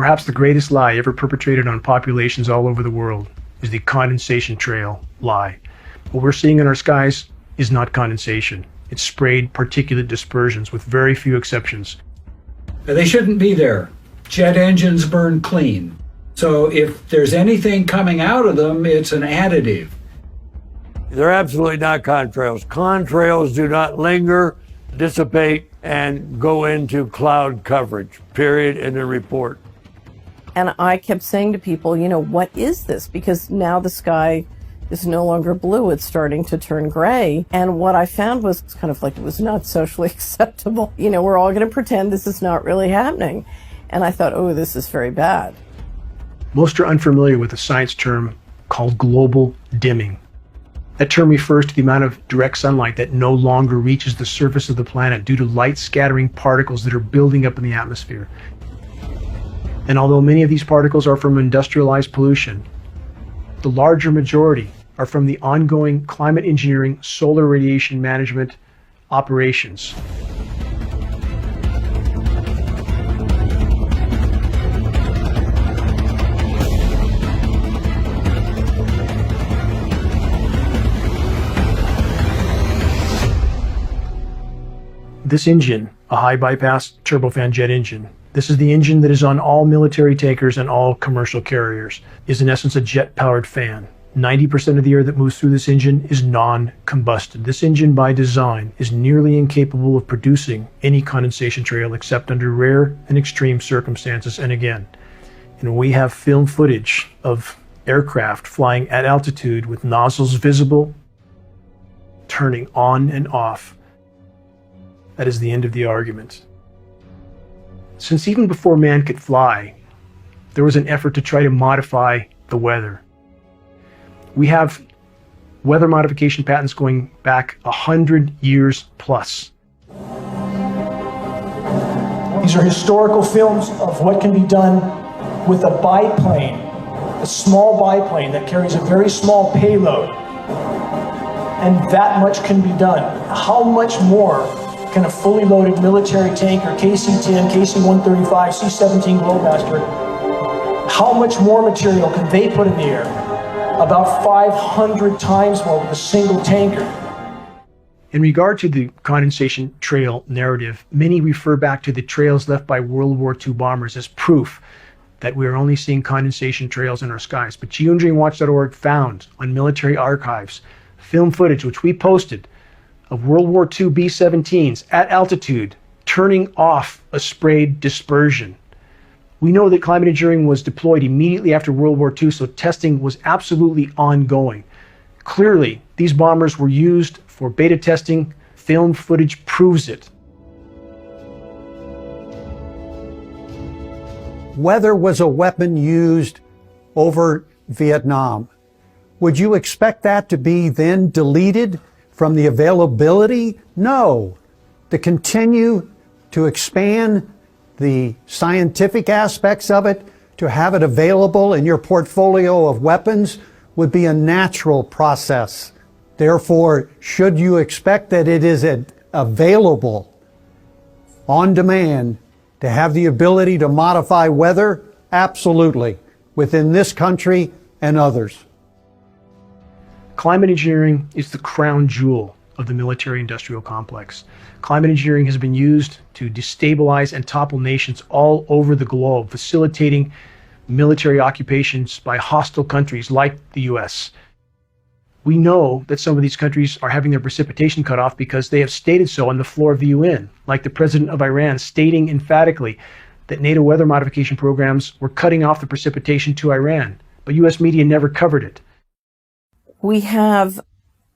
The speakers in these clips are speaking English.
Perhaps the greatest lie ever perpetrated on populations all over the world is the condensation trail lie. What we're seeing in our skies is not condensation. It's sprayed particulate dispersions with very few exceptions. They shouldn't be there. Jet engines burn clean. So if there's anything coming out of them, it's an additive. They're absolutely not contrails. Contrails do not linger, dissipate, and go into cloud coverage, period, in the report. And I kept saying to people, what is this? Because now the sky is no longer blue, it's starting to turn gray. And what I found was kind of like it was not socially acceptable. We're all going to pretend this is not really happening. And I thought, oh, this is very bad. Most are unfamiliar with a science term called global dimming. That term refers to the amount of direct sunlight that no longer reaches the surface of the planet due to light scattering particles that are building up in the atmosphere. And although many of these particles are from industrialized pollution, the larger majority are from the ongoing climate engineering solar radiation management operations. This engine, a high bypass turbofan jet engine, this is the engine that is on all military tankers and all commercial carriers, is in essence a jet-powered fan. 90% of the air that moves through this engine is non-combusted. This engine by design is nearly incapable of producing any condensation trail except under rare and extreme circumstances. And again, we have film footage of aircraft flying at altitude with nozzles visible, turning on and off. That is the end of the argument. Since even before man could fly, there was an effort to try to modify the weather. We have weather modification patents going back 100 years plus. These are historical films of what can be done with a biplane, a small biplane that carries a very small payload. And that much can be done. How much more can a fully loaded military tanker, KC-10, KC-135, C-17 Globemaster, how much more material can they put in the air? About 500 times more with a single tanker. In regard to the condensation trail narrative, many refer back to the trails left by World War II bombers as proof that we are only seeing condensation trails in our skies. But Geoingegneria.org found on military archives film footage, which we posted, of World War II B-17s at altitude turning off a sprayed dispersion. We know that climate engineering was deployed immediately after World War II, so testing was absolutely ongoing. Clearly, these bombers were used for beta testing. Film footage proves it. Weather was a weapon used over Vietnam. Would you expect that to be then deleted from the availability? No. To continue to expand the scientific aspects of it, to have it available in your portfolio of weapons would be a natural process. Therefore, should you expect that it is available on demand to have the ability to modify weather? Absolutely, within this country and others. Climate engineering is the crown jewel of the military-industrial complex. Climate engineering has been used to destabilize and topple nations all over the globe, facilitating military occupations by hostile countries like the US. We know that some of these countries are having their precipitation cut off because they have stated so on the floor of the UN, like the president of Iran stating emphatically that NATO weather modification programs were cutting off the precipitation to Iran, but US media never covered it. We have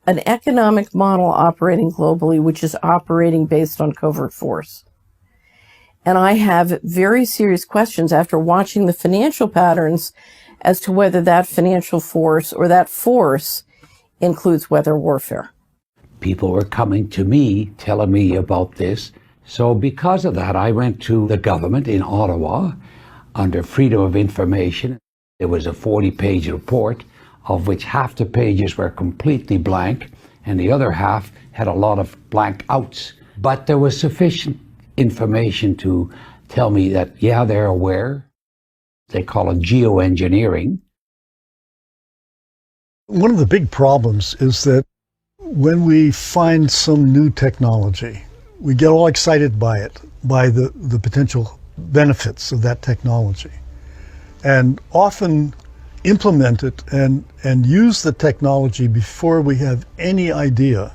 an economic model operating globally, which is operating based on covert force. And I have very serious questions after watching the financial patterns as to whether that financial force or that force includes weather warfare. People were coming to me, telling me about this. So because of that, I went to the government in Ottawa under Freedom of Information. There was a 40-page report, of which half the pages were completely blank, and the other half had a lot of blank outs. But there was sufficient information to tell me that, yeah, they're aware. They call it geoengineering. One of the big problems is that when we find some new technology, we get all excited by it, by the potential benefits of that technology, and often implement it and use the technology before we have any idea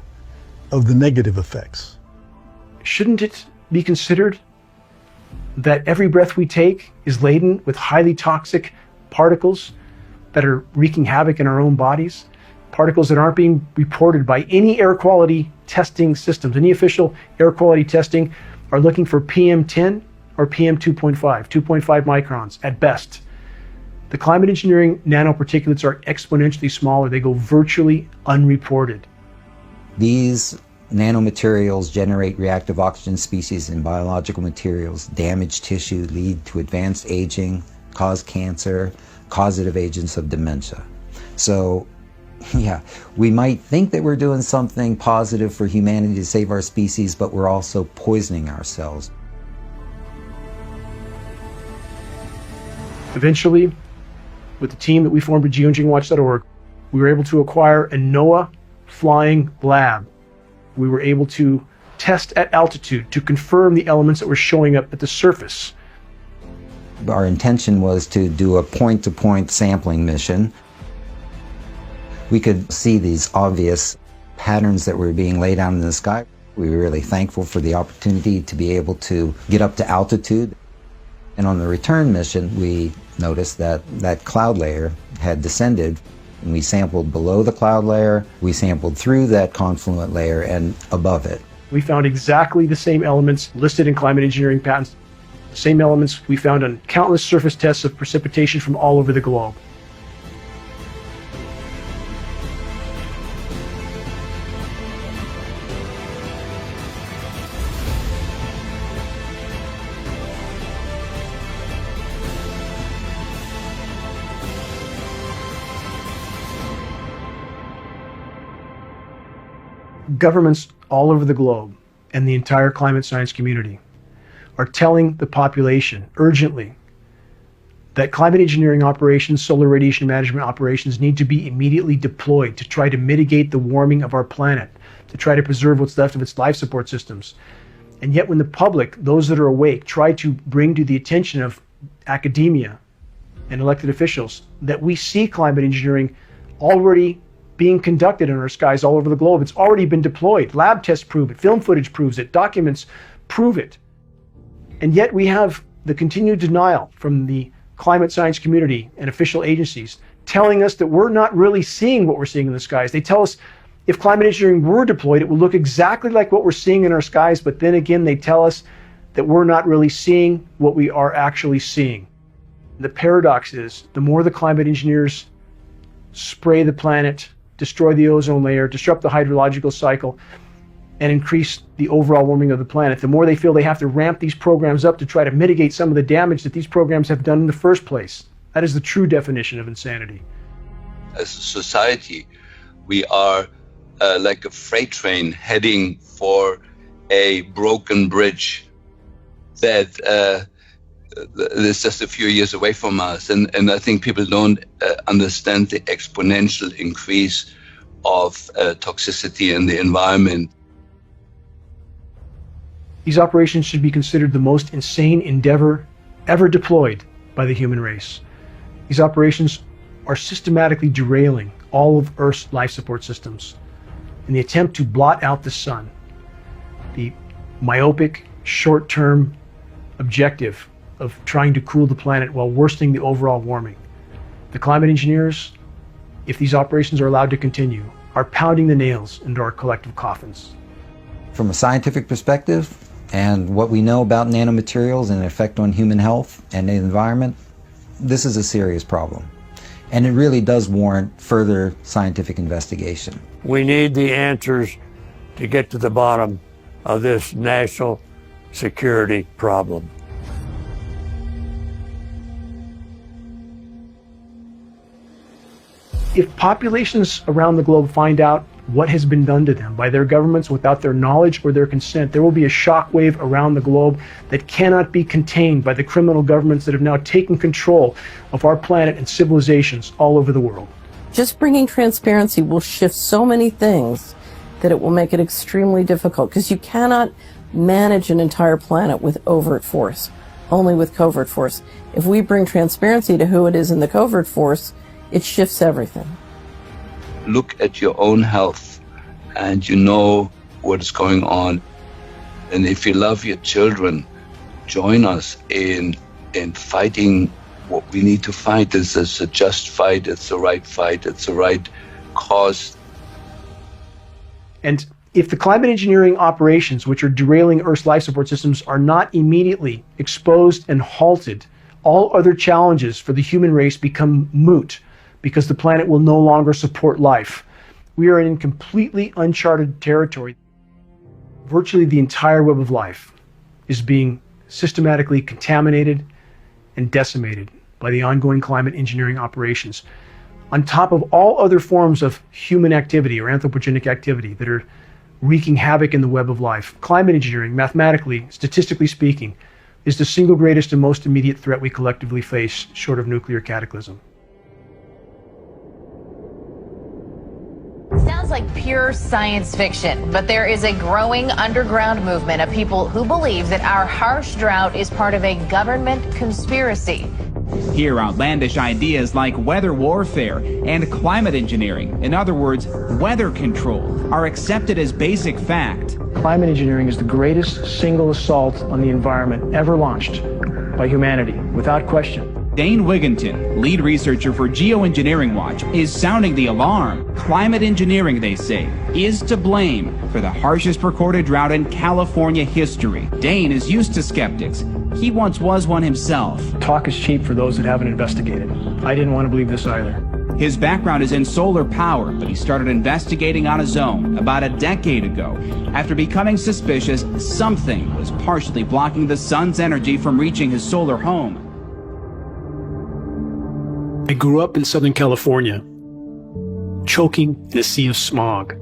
of the negative effects. Shouldn't it be considered that every breath we take is laden with highly toxic particles that are wreaking havoc in our own bodies? Particles that aren't being reported by any air quality testing systems. Any official air quality testing are looking for PM10 or PM2.5, 2.5 microns at best. The climate engineering nanoparticulates are exponentially smaller. They go virtually unreported. These nanomaterials generate reactive oxygen species in biological materials, damage tissue, lead to advanced aging, cause cancer, causative agents of dementia. So, yeah, we might think that we're doing something positive for humanity to save our species, but we're also poisoning ourselves. Eventually, with the team that we formed at geoingegneria.org, we were able to acquire a NOAA flying lab. We were able to test at altitude to confirm the elements that were showing up at the surface. Our intention was to do a point-to-point sampling mission. We could see these obvious patterns that were being laid out in the sky. We were really thankful for the opportunity to be able to get up to altitude. And on the return mission, we noticed that that cloud layer had descended. And we sampled below the cloud layer, we sampled through that confluent layer and above it. We found exactly the same elements listed in climate engineering patents. Same elements we found on countless surface tests of precipitation from all over the globe. Governments all over the globe and the entire climate science community are telling the population urgently that climate engineering operations, solar radiation management operations need to be immediately deployed to try to mitigate the warming of our planet, to try to preserve what's left of its life support systems. And yet when the public, those that are awake, try to bring to the attention of academia and elected officials that we see climate engineering already being conducted in our skies all over the globe. It's already been deployed. Lab tests prove it. Film footage proves it. Documents prove it. And yet we have the continued denial from the climate science community and official agencies telling us that we're not really seeing what we're seeing in the skies. They tell us if climate engineering were deployed, it would look exactly like what we're seeing in our skies, but then again, they tell us that we're not really seeing what we are actually seeing. The paradox is, the more the climate engineers spray the planet, destroy the ozone layer, disrupt the hydrological cycle, and increase the overall warming of the planet, the more they feel they have to ramp these programs up to try to mitigate some of the damage that these programs have done in the first place. That is the true definition of insanity. As a society, we are like a freight train heading for a broken bridge that is just a few years away from us. And I think people don't understand the exponential increase of toxicity in the environment. These operations should be considered the most insane endeavor ever deployed by the human race. These operations are systematically derailing all of Earth's life support systems in the attempt to blot out the sun. The myopic, short-term objective of trying to cool the planet while worsening the overall warming. The climate engineers, if these operations are allowed to continue, are pounding the nails into our collective coffins. From a scientific perspective, and what we know about nanomaterials and their effect on human health and the environment, this is a serious problem. And it really does warrant further scientific investigation. We need the answers to get to the bottom of this national security problem. If populations around the globe find out what has been done to them by their governments without their knowledge or their consent, there will be a shockwave around the globe that cannot be contained by the criminal governments that have now taken control of our planet and civilizations all over the world. Just bringing transparency will shift so many things that it will make it extremely difficult, because you cannot manage an entire planet with overt force, only with covert force. If we bring transparency to who it is in the covert force, it shifts everything. Look at your own health and you know what is going on. And if you love your children, join us in fighting what we need to fight. This is a just fight, it's the right fight, it's the right cause. And if the climate engineering operations, which are derailing Earth's life support systems, are not immediately exposed and halted, all other challenges for the human race become moot, because the planet will no longer support life. We are in completely uncharted territory. Virtually the entire web of life is being systematically contaminated and decimated by the ongoing climate engineering operations, on top of all other forms of human activity or anthropogenic activity that are wreaking havoc in the web of life. Climate engineering, mathematically, statistically speaking, is the single greatest and most immediate threat we collectively face, short of nuclear cataclysm. Sounds like pure science fiction, but there is a growing underground movement of people who believe that our harsh drought is part of a government conspiracy. Here, outlandish ideas like weather warfare and climate engineering, in other words, weather control, are accepted as basic fact. Climate engineering is the greatest single assault on the environment ever launched by humanity, without question. Dane Wigginton, lead researcher for Geoingegneria Watch, is sounding the alarm. Climate engineering, they say, is to blame for the harshest recorded drought in California history. Dane is used to skeptics. He once was one himself. Talk is cheap for those that haven't investigated. I didn't want to believe this either. His background is in solar power, but he started investigating on his own about a decade ago after becoming suspicious something was partially blocking the sun's energy from reaching his solar home. I grew up in Southern California, choking in a sea of smog.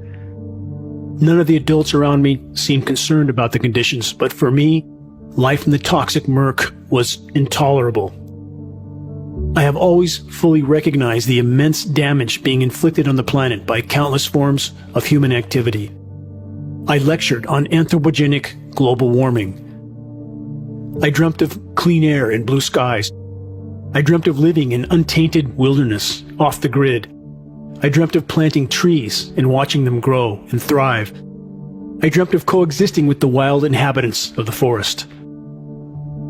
None of the adults around me seemed concerned about the conditions, but for me, life in the toxic murk was intolerable. I have always fully recognized the immense damage being inflicted on the planet by countless forms of human activity. I lectured on anthropogenic global warming. I dreamt of clean air and blue skies. I dreamt of living in untainted wilderness, off the grid. I dreamt of planting trees and watching them grow and thrive. I dreamt of coexisting with the wild inhabitants of the forest.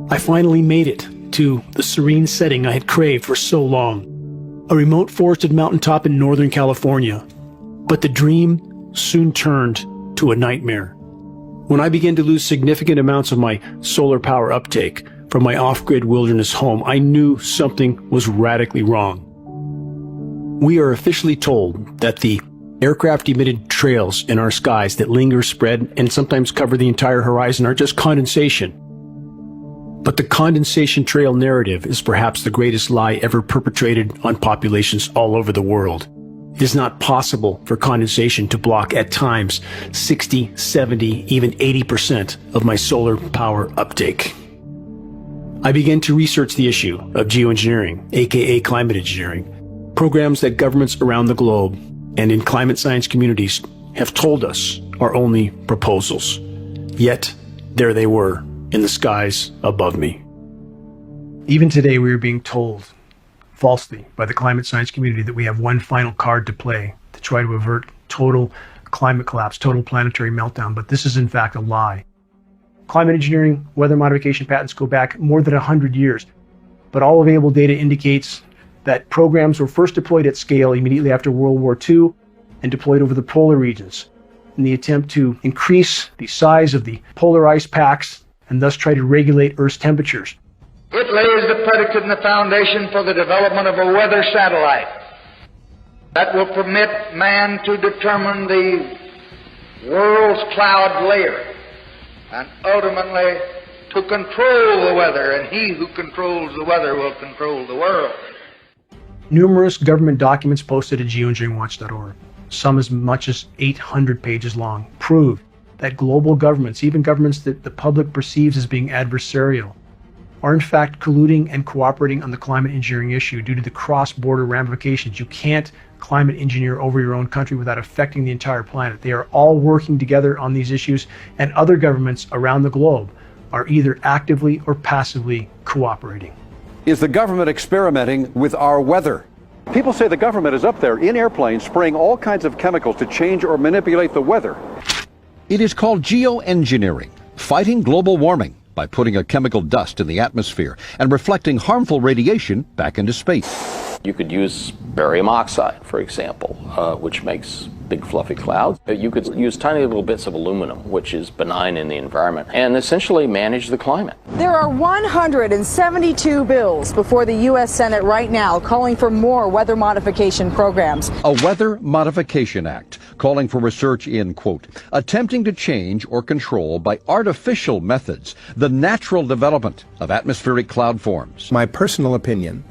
I finally made it to the serene setting I had craved for so long, a remote forested mountaintop in Northern California. But the dream soon turned to a nightmare. When I began to lose significant amounts of my solar power uptake from my off-grid wilderness home, I knew something was radically wrong. We are officially told that the aircraft-emitted trails in our skies that linger, spread, and sometimes cover the entire horizon are just condensation. But the condensation trail narrative is perhaps the greatest lie ever perpetrated on populations all over the world. It is not possible for condensation to block at times 60, 70, even 80% of my solar power uptake. I began to research the issue of geoengineering, aka climate engineering, programs that governments around the globe and in climate science communities have told us are only proposals. Yet, there they were, in the skies above me. Even today, we are being told, falsely, by the climate science community that we have one final card to play to try to avert total climate collapse, total planetary meltdown, but this is in fact a lie. Climate engineering, weather modification patents go back more than 100 years, but all available data indicates that programs were first deployed at scale immediately after World War II and deployed over the polar regions in the attempt to increase the size of the polar ice packs and thus try to regulate Earth's temperatures. It lays the predicate and the foundation for the development of a weather satellite that will permit man to determine the world's cloud layer and ultimately to control the weather, and he who controls the weather will control the world. Numerous government documents posted at geoengineeringwatch.org. some as much as 800 pages long, prove that global governments, even governments that the public perceives as being adversarial, are in fact colluding and cooperating on the climate engineering issue due to the cross-border ramifications. You can't climate engineer over your own country without affecting the entire planet. They are all working together on these issues, and other governments around the globe are either actively or passively cooperating. Is the government experimenting with our weather? People say the government is up there in airplanes spraying all kinds of chemicals to change or manipulate the weather. It is called geoengineering, fighting global warming by putting a chemical dust in the atmosphere and reflecting harmful radiation back into space. You could use barium oxide, for example, which makes big fluffy clouds. You could use tiny little bits of aluminum, which is benign in the environment, and essentially manage the climate. There are 172 bills before the U.S. Senate right now calling for more weather modification programs. A Weather Modification Act calling for research in, quote, attempting to change or control by artificial methods the natural development of atmospheric cloud forms. My personal opinion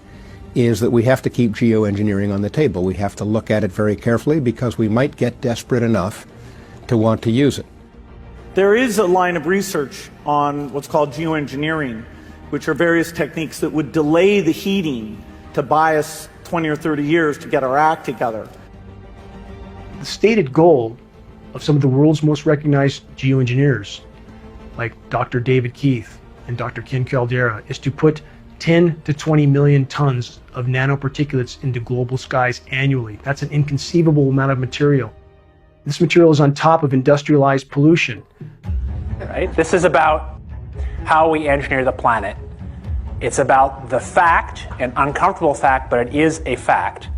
is that we have to keep geoengineering on the table. We have to look at it very carefully because we might get desperate enough to want to use it. There is a line of research on what's called geoengineering, which are various techniques that would delay the heating to buy us 20 or 30 years to get our act together. The stated goal of some of the world's most recognized geoengineers, like Dr. David Keith and Dr. Ken Caldera, is to put 10 to 20 million tons of nanoparticulates into global skies annually. That's an inconceivable amount of material. This material is on top of industrialized pollution. Right? This is about how we engineer the planet. It's about the fact, an uncomfortable fact, but it is a fact,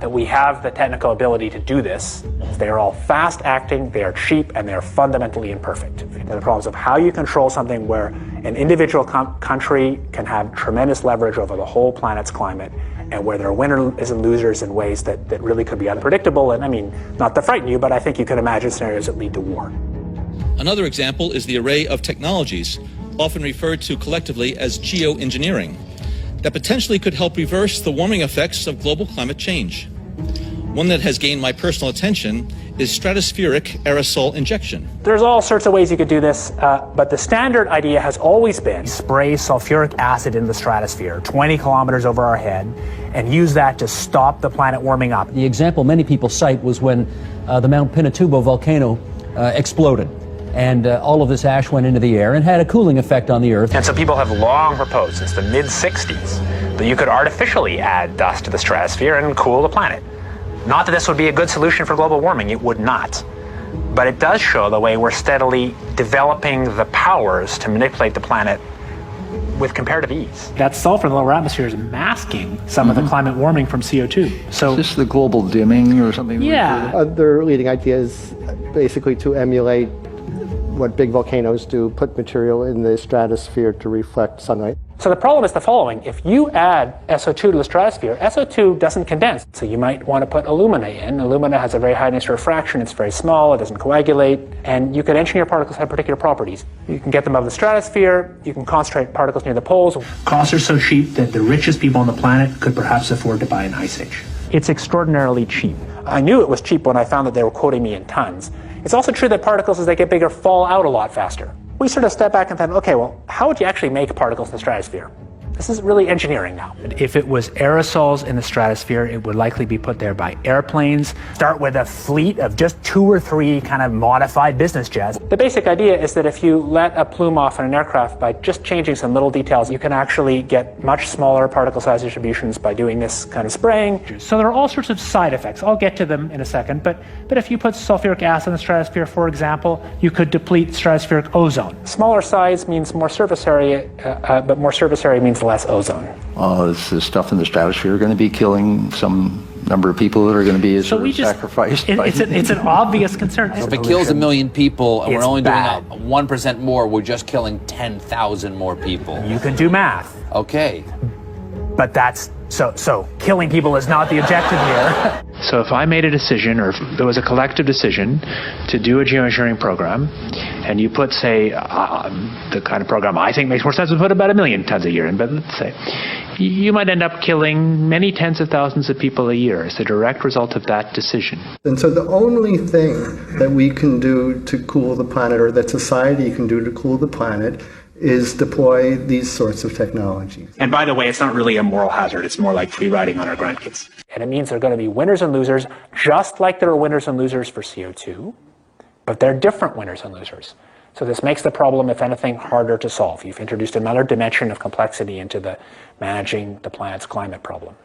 that we have the technical ability to do this. They are all fast acting, they are cheap, and they are fundamentally imperfect. And the problems of how you control something where an individual country can have tremendous leverage over the whole planet's climate, and where there are winners and losers in ways that really could be unpredictable. And I mean, not to frighten you, but I think you can imagine scenarios that lead to war. Another example is the array of technologies, often referred to collectively as geoengineering, that potentially could help reverse the warming effects of global climate change. One that has gained my personal attention is stratospheric aerosol injection. There's all sorts of ways you could do this, but the standard idea has always been spray sulfuric acid in the stratosphere 20 kilometers over our head and use that to stop the planet warming up. The example many people cite was when the Mount Pinatubo volcano exploded. And all of this ash went into the air and had a cooling effect on the Earth. And so people have long proposed since the mid-60s that you could artificially add dust to the stratosphere and cool the planet. Not that this would be a good solution for global warming, it would not. But it does show the way we're steadily developing the powers to manipulate the planet with comparative ease. That sulfur in the lower atmosphere is masking some of the climate warming from CO2. So is this the global dimming or something? Yeah. Other leading idea is basically to emulate what big volcanoes do, put material in the stratosphere to reflect sunlight. So the problem is the following. If you add SO2 to the stratosphere, SO2 doesn't condense. So you might want to put alumina in. Alumina has a very high initial refraction. It's very small. It doesn't coagulate. And you can engineer particles that have particular properties. You can get them out of the stratosphere. You can concentrate particles near the poles. Costs are so cheap that the richest people on the planet could perhaps afford to buy an ice age. It's extraordinarily cheap. I knew it was cheap when I found that they were quoting me in tons. It's also true that particles, as they get bigger, fall out a lot faster. We sort of step back and think, okay, well, how would you actually make particles in the stratosphere? This is really engineering now. If it was aerosols in the stratosphere, it would likely be put there by airplanes. Start with a fleet of just 2 or 3 kind of modified business jets. The basic idea is that if you let a plume off in an aircraft by just changing some little details, you can actually get much smaller particle size distributions by doing this kind of spraying. So there are all sorts of side effects. I'll get to them in a second. But if you put sulfuric acid in the stratosphere, for example, you could deplete stratospheric ozone. Smaller size means more surface area, but more surface area means less ozone. Is the stuff in the stratosphere going to be killing some number of people that are going to be sacrificed? It's an obvious concern. So if it kills 1 million people and we're only doing 1% more, we're just killing 10,000 more people. You can do math. Okay. But that's so killing people is not the objective here. So if I made a decision, or if there was a collective decision to do a geoengineering program, and you put, say, the kind of program I think makes more sense to put about 1 million tons a year in, but let's say, you might end up killing many tens of thousands of people a year as a direct result of that decision. And so the only thing that we can do to cool the planet, or that society can do to cool the planet, is deploy these sorts of technologies. And by the way, it's not really a moral hazard. It's more like free riding on our grandkids. And it means there are going to be winners and losers, just like there are winners and losers for CO2, but they're different winners and losers. So this makes the problem, if anything, harder to solve. You've introduced another dimension of complexity into the managing the planet's climate problem.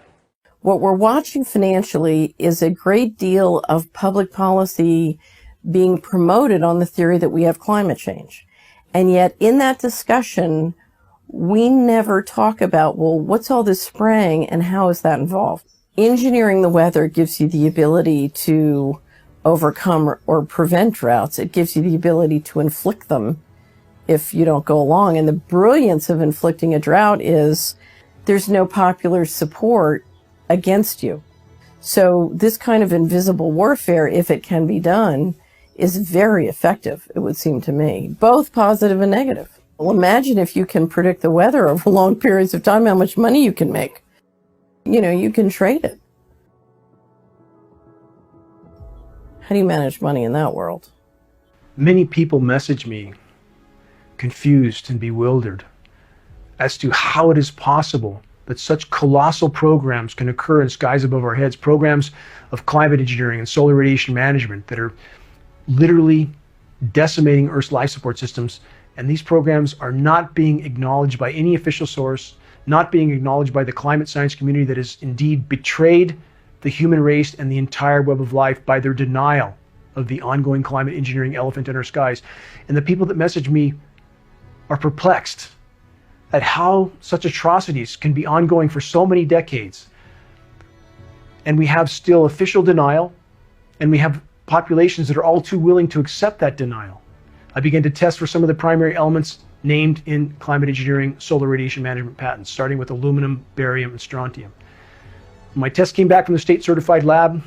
What we're watching financially is a great deal of public policy being promoted on the theory that we have climate change. And yet in that discussion, we never talk about, well, what's all this spraying and how is that involved? Engineering the weather gives you the ability to overcome or prevent droughts. It gives you the ability to inflict them if you don't go along. And the brilliance of inflicting a drought is there's no popular support against you. So this kind of invisible warfare, if it can be done, is very effective, it would seem to me, both positive and negative. Well, imagine if you can predict the weather over long periods of time, how much money you can make. You know, you can trade it. How do you manage money in that world? Many people message me confused and bewildered as to how it is possible that such colossal programs can occur in skies above our heads, programs of climate engineering and solar radiation management that are literally decimating Earth's life support systems, and these programs are not being acknowledged by any official source, not being acknowledged by the climate science community that has indeed betrayed the human race and the entire web of life by their denial of the ongoing climate engineering elephant in our skies. And the people that message me are perplexed at how such atrocities can be ongoing for so many decades. And we have still official denial, and we have populations that are all too willing to accept that denial. I began to test for some of the primary elements named in climate engineering solar radiation management patents, starting with aluminum, barium, and strontium. My test came back from the state certified lab.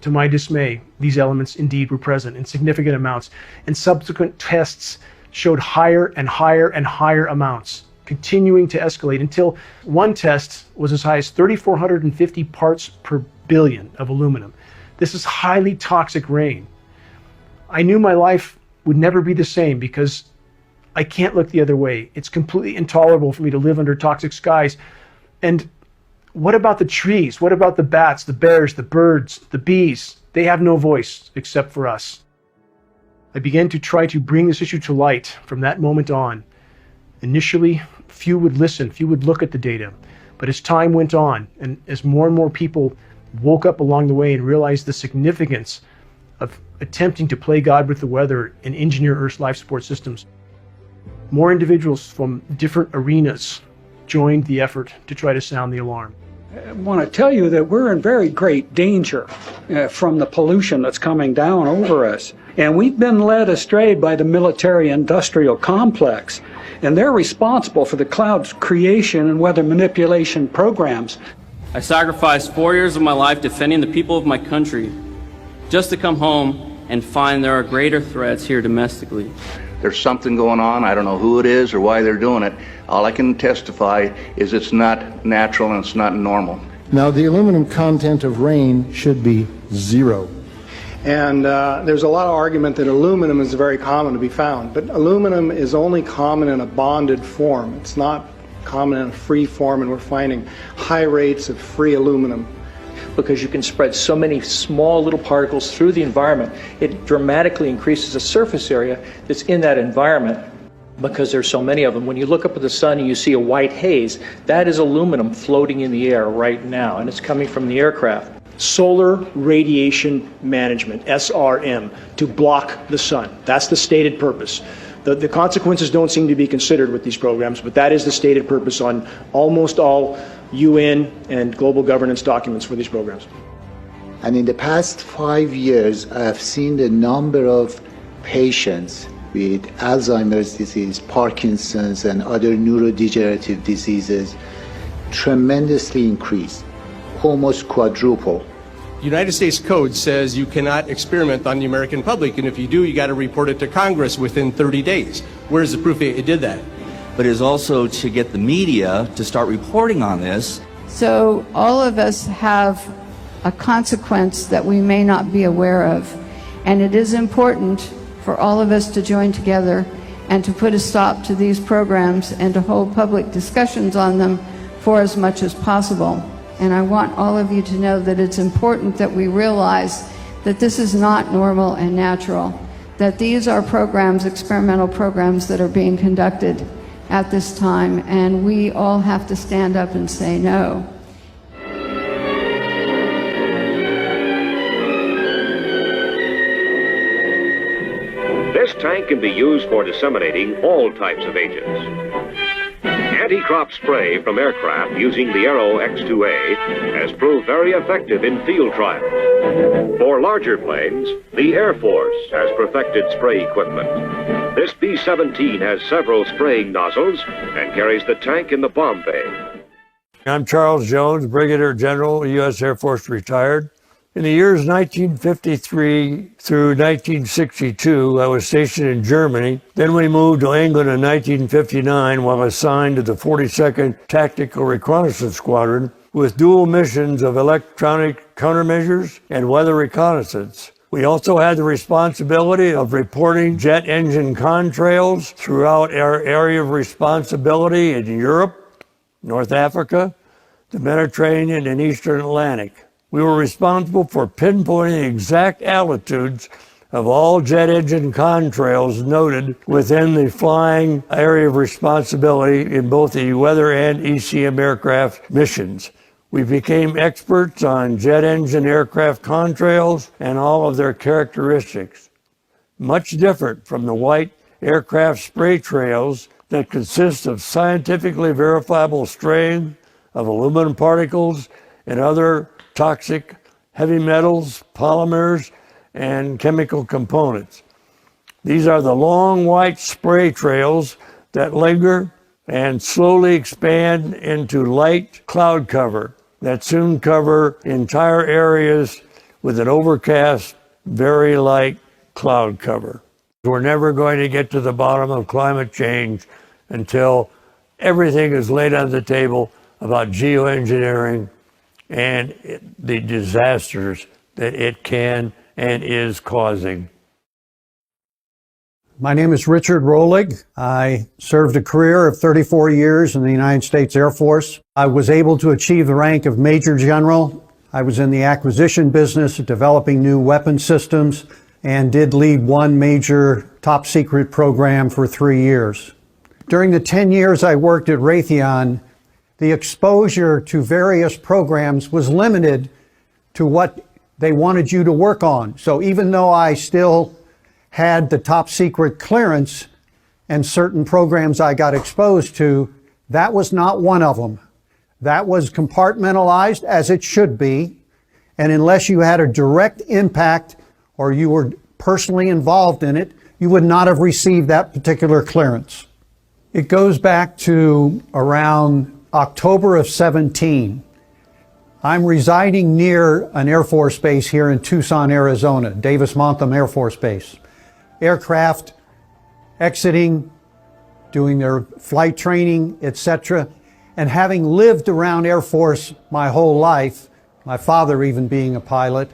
To my dismay, these elements indeed were present in significant amounts, and subsequent tests showed higher and higher and higher amounts, continuing to escalate until one test was as high as 3,450 parts per billion of aluminum. This is highly toxic rain. I knew my life would never be the same because I can't look the other way. It's completely intolerable for me to live under toxic skies. And what about the trees? What about the bats, the bears, the birds, the bees? They have no voice except for us. I began to try to bring this issue to light from that moment on. Initially, few would listen, few would look at the data. But as time went on, and as more and more people woke up along the way and realized the significance of attempting to play God with the weather and engineer Earth's life support systems, more individuals from different arenas joined the effort to try to sound the alarm. I want to tell you that we're in very great danger from the pollution that's coming down over us. And we've been led astray by the military-industrial complex. And they're responsible for the cloud's creation and weather manipulation programs. I sacrificed 4 years of my life defending the people of my country just to come home and find there are greater threats here domestically. There's something going on. I don't know who it is or why they're doing it. All I can testify is it's not natural and it's not normal. Now, the aluminum content of rain should be 0. And there's a lot of argument that aluminum is very common to be found, but aluminum is only common in a bonded form. It's not common in a free form, and we're finding high rates of free aluminum. Because you can spread so many small little particles through the environment, it dramatically increases the surface area that's in that environment because there's so many of them. When you look up at the sun and you see a white haze, that is aluminum floating in the air right now, and it's coming from the aircraft. Solar radiation management, SRM, to block the sun. That's the stated purpose. The consequences don't seem to be considered with these programs, but that is the stated purpose on almost all UN and global governance documents for these programs. And in the past 5 years, I have seen the number of patients with Alzheimer's disease, Parkinson's, and other neurodegenerative diseases tremendously increase, almost quadruple. United States code says you cannot experiment on the American public, and if you do, you got to report it to Congress within 30 days. Where's the proof it did that? but is also to get the media to start reporting on this. So all of us have a consequence that we may not be aware of. And it is important for all of us to join together and to put a stop to these programs and to hold public discussions on them for as much as possible. And I want all of you to know that it's important that we realize that this is not normal and natural, that these are programs, experimental programs that are being conducted at this time, and we all have to stand up and say no. This tank can be used for disseminating all types of agents. Anti-crop spray from aircraft using the Aero X-2A has proved very effective in field trials. For larger planes, the Air Force has perfected spray equipment. This B-17 has several spraying nozzles and carries the tank in the bomb bay. I'm Charles Jones, Brigadier General, U.S. Air Force retired. In the years 1953 through 1962, I was stationed in Germany. Then we moved to England in 1959 while assigned to the 42nd Tactical Reconnaissance Squadron with dual missions of electronic countermeasures and weather reconnaissance. We also had the responsibility of reporting jet engine contrails throughout our area of responsibility in Europe, North Africa, the Mediterranean, and Eastern Atlantic. We were responsible for pinpointing the exact altitudes of all jet engine contrails noted within the flying area of responsibility in both the weather and ECM aircraft missions. We became experts on jet engine aircraft contrails and all of their characteristics. Much different from the white aircraft spray trails that consist of scientifically verifiable straying of aluminum particles and other toxic heavy metals, polymers, and chemical components. These are the long white spray trails that linger and slowly expand into light cloud cover that soon cover entire areas with an overcast, very light cloud cover. We're never going to get to the bottom of climate change until everything is laid on the table about geoengineering and the disasters that it can and is causing. My name is Richard Rolig. I served a career of 34 years in the United States Air Force. I was able to achieve the rank of Major General. I was in the acquisition business, developing new weapon systems, and did lead one major top secret program for 3 years. During the 10 years I worked at Raytheon, the exposure to various programs was limited to what they wanted you to work on. So even though I still had the top secret clearance and certain programs I got exposed to, that was not one of them. That was compartmentalized as it should be. And unless you had a direct impact or you were personally involved in it, you would not have received that particular clearance. It goes back to around October of 17. I'm residing near an Air Force base here in Tucson, Arizona, Davis-Monthan Air Force Base. Aircraft exiting, doing their flight training, etc. And having lived around Air Force my whole life, my father even being a pilot,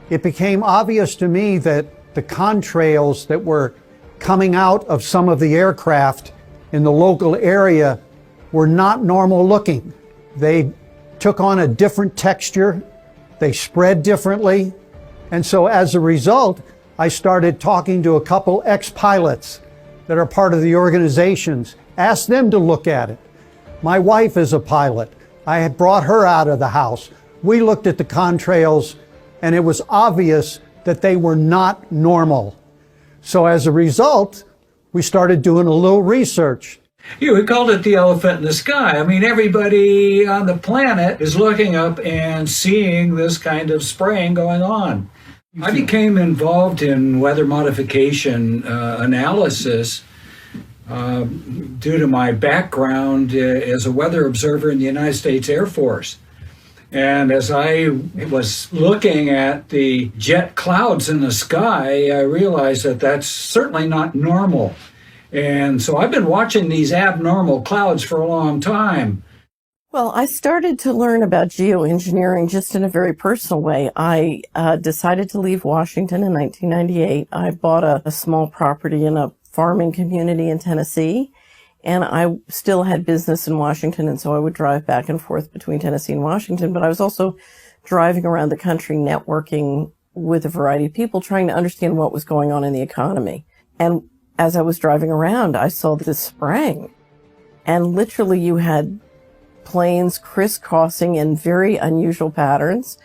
it became obvious to me that the contrails that were coming out of some of the aircraft in the local area were not normal looking. They took on a different texture, they spread differently, and so as a result, I started talking to a couple ex-pilots that are part of the organizations, asked them to look at it. My wife is a pilot. I had brought her out of the house. We looked at the contrails, and it was obvious that they were not normal. So as a result, we started doing a little research. We called it the elephant in the sky. I mean, everybody on the planet is looking up and seeing this kind of spraying going on. I became involved in weather modification analysis due to my background as a weather observer in the United States Air Force. And as I was looking at the jet clouds in the sky, I realized that that's certainly not normal. And so I've been watching these abnormal clouds for a long time. Well, I started to learn about geoengineering just in a very personal way. I decided to leave Washington in 1998. I bought a small property in a farming community in Tennessee, and I still had business in Washington, and so I would drive back and forth between Tennessee and Washington, but I was also driving around the country networking with a variety of people, trying to understand what was going on in the economy. And as I was driving around, I saw this spraying, and literally you had planes crisscrossing in very unusual patterns.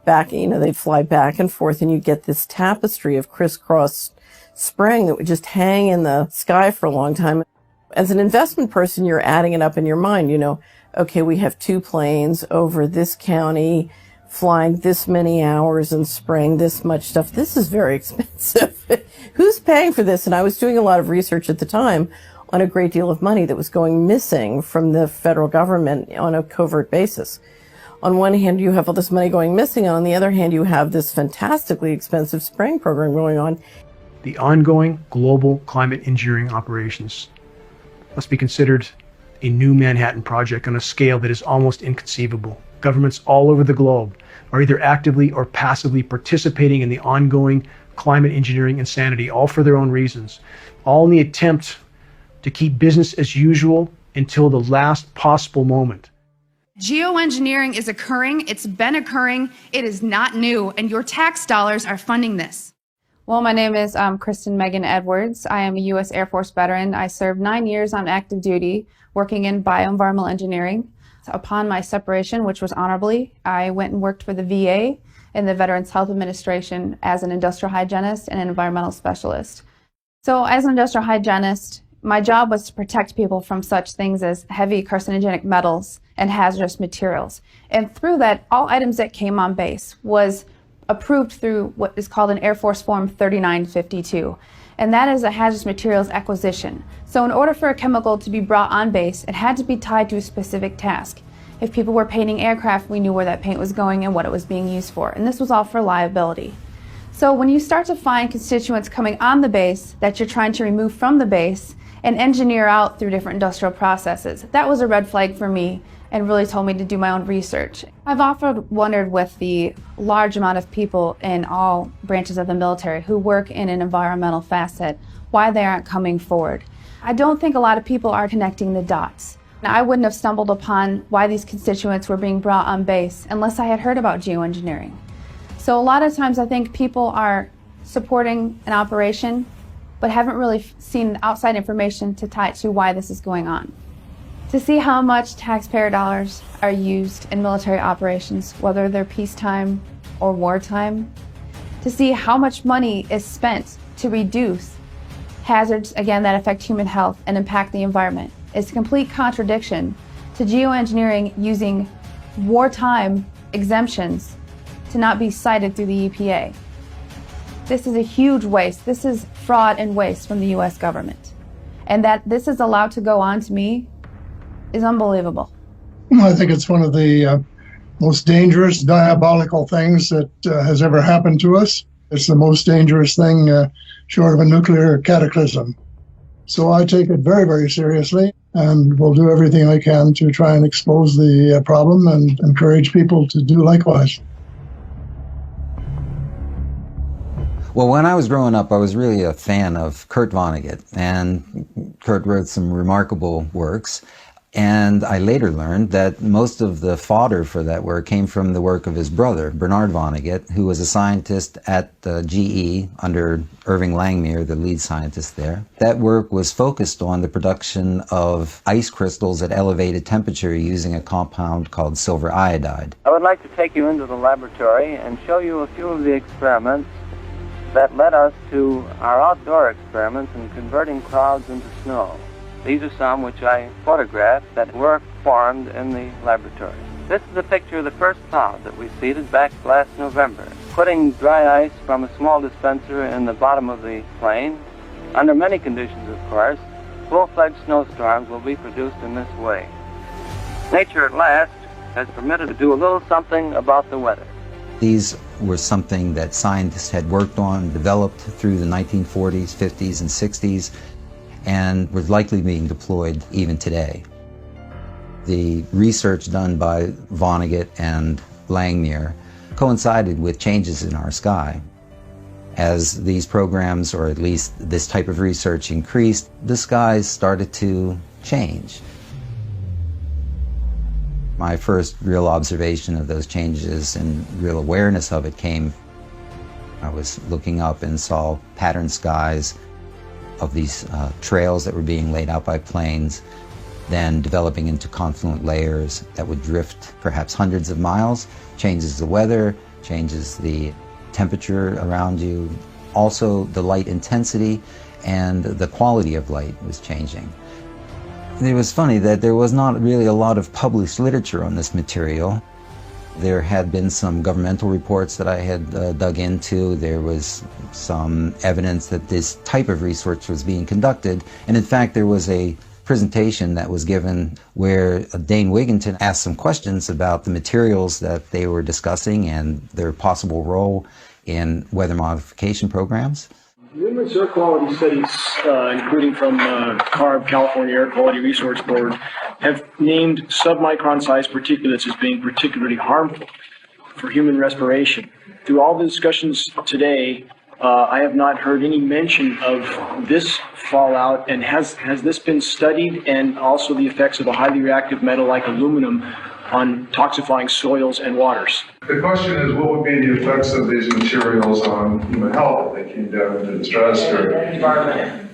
They'd fly back and forth, and you get this tapestry of crisscross spraying that would just hang in the sky for a long time. As an investment person, you're adding it up in your mind. Okay, we have 2 planes over this county flying this many hours and spraying this much stuff. This is very expensive. Who's paying for this? And I was doing a lot of research at the time on a great deal of money that was going missing from the federal government on a covert basis. On one hand, you have all this money going missing, and on the other hand, you have this fantastically expensive spraying program going on. The ongoing global climate engineering operations must be considered a new Manhattan Project on a scale that is almost inconceivable. Governments all over the globe are either actively or passively participating in the ongoing climate engineering insanity, all for their own reasons, all in the attempt to keep business as usual until the last possible moment. Geoengineering is occurring, it's been occurring, it is not new, and your tax dollars are funding this. Well, my name is Kristen Megan Edwards. I am a U.S. Air Force veteran. I served 9 years on active duty working in bioenvironmental engineering. Upon my separation, which was honorably, I went and worked for the VA in the Veterans Health Administration as an industrial hygienist and an environmental specialist. So as an industrial hygienist, my job was to protect people from such things as heavy carcinogenic metals and hazardous materials. And through that, all items that came on base was approved through what is called an Air Force Form 3952. And that is a hazardous materials acquisition. So in order for a chemical to be brought on base, it had to be tied to a specific task. If people were painting aircraft, we knew where that paint was going and what it was being used for. And this was all for liability. So when you start to find constituents coming on the base that you're trying to remove from the base and engineer out through different industrial processes, that was a red flag for me and really told me to do my own research. I've often wondered with the large amount of people in all branches of the military who work in an environmental facet, why they aren't coming forward. I don't think a lot of people are connecting the dots. Now, I wouldn't have stumbled upon why these constituents were being brought on base unless I had heard about geoengineering. So a lot of times I think people are supporting an operation but haven't really seen outside information to tie it to why this is going on. To see how much taxpayer dollars are used in military operations, whether they're peacetime or wartime, to see how much money is spent to reduce hazards, again, that affect human health and impact the environment, is a complete contradiction to geoengineering using wartime exemptions to not be cited through the EPA. This is a huge waste. This is fraud and waste from the U.S. government. And that this is allowed to go on, to me, is unbelievable. I think it's one of the most dangerous, diabolical things that has ever happened to us. It's the most dangerous thing short of a nuclear cataclysm. So I take it very, very seriously and will do everything I can to try and expose the problem and encourage people to do likewise. Well, when I was growing up, I was really a fan of Kurt Vonnegut, and Kurt wrote some remarkable works. And I later learned that most of the fodder for that work came from the work of his brother, Bernard Vonnegut, who was a scientist at GE under Irving Langmuir, the lead scientist there. That work was focused on the production of ice crystals at elevated temperature using a compound called silver iodide. I would like to take you into the laboratory and show you a few of the experiments that led us to our outdoor experiments in converting clouds into snow. These are some which I photographed that were formed in the laboratory. This is a picture of the first cloud that we seeded back last November. Putting dry ice from a small dispenser in the bottom of the plane, under many conditions of course, full-fledged snowstorms will be produced in this way. Nature at last has permitted to do a little something about the weather. These were something that scientists had worked on, developed through the 1940s, 50s, and 60s. and was likely being deployed even today. The research done by Vonnegut and Langmuir coincided with changes in our sky. As these programs, or at least this type of research, increased, the skies started to change. My first real observation of those changes and real awareness of it came, I was looking up and saw patterned skies of these trails that were being laid out by planes, then developing into confluent layers that would drift perhaps hundreds of miles, changes the weather, changes the temperature around you. Also, the light intensity and the quality of light was changing. It was funny that there was not really a lot of published literature on this material. There had been some governmental reports that I had dug into. There was some evidence that this type of research was being conducted. And in fact, there was a presentation that was given where Dane Wigginton asked some questions about the materials that they were discussing and their possible role in weather modification programs. Numerous air quality studies, including from CARB, California Air Quality Resource Board, have named submicron-sized particulates as being particularly harmful for human respiration. Through all the discussions today, I have not heard any mention of this fallout, and has this been studied, and also the effects of a highly reactive metal like aluminum on toxifying soils and waters? The question is, what would be the effects of these materials on human health if they came down into the stratosphere?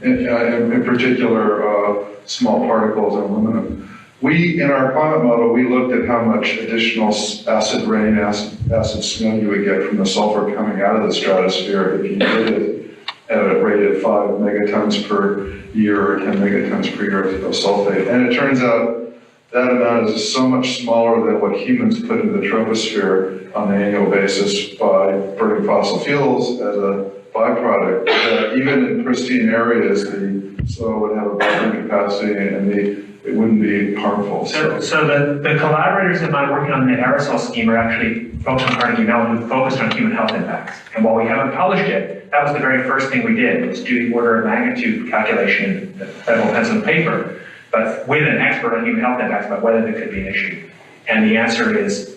In particular, small particles and aluminum. In our climate model, we looked at how much additional acid rain, acid snow you would get from the sulfur coming out of the stratosphere if you did it at a rate of 5 megatons per year or 10 megatons per year of sulfate. And it turns out that amount is so much smaller than what humans put into the troposphere on an annual basis by burning fossil fuels as a byproduct, that even in pristine areas, the soil would have a buffering capacity and it wouldn't be harmful. So the collaborators of mine working on the aerosol scheme are actually folks from Carnegie Mellon who focused on human health impacts. And while we haven't published it, that was the very first thing we did, was do the order of magnitude calculation in the federal pencil paper, but with an expert on human health impacts about whether there could be an issue. And the answer is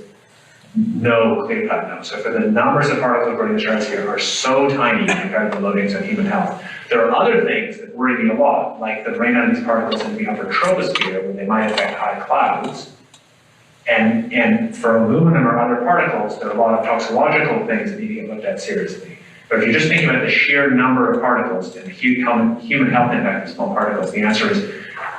no, clear cut no. So for the numbers of particles burning in the stratosphere are so tiny compared to the loadings on human health. There are other things that worry me a lot, like the rain on these particles in the upper troposphere, when they might affect high clouds. And for aluminum or other particles, there are a lot of toxicological things that need to get looked at seriously. But if you're just thinking about the sheer number of particles and the human health impact of small particles, the answer is,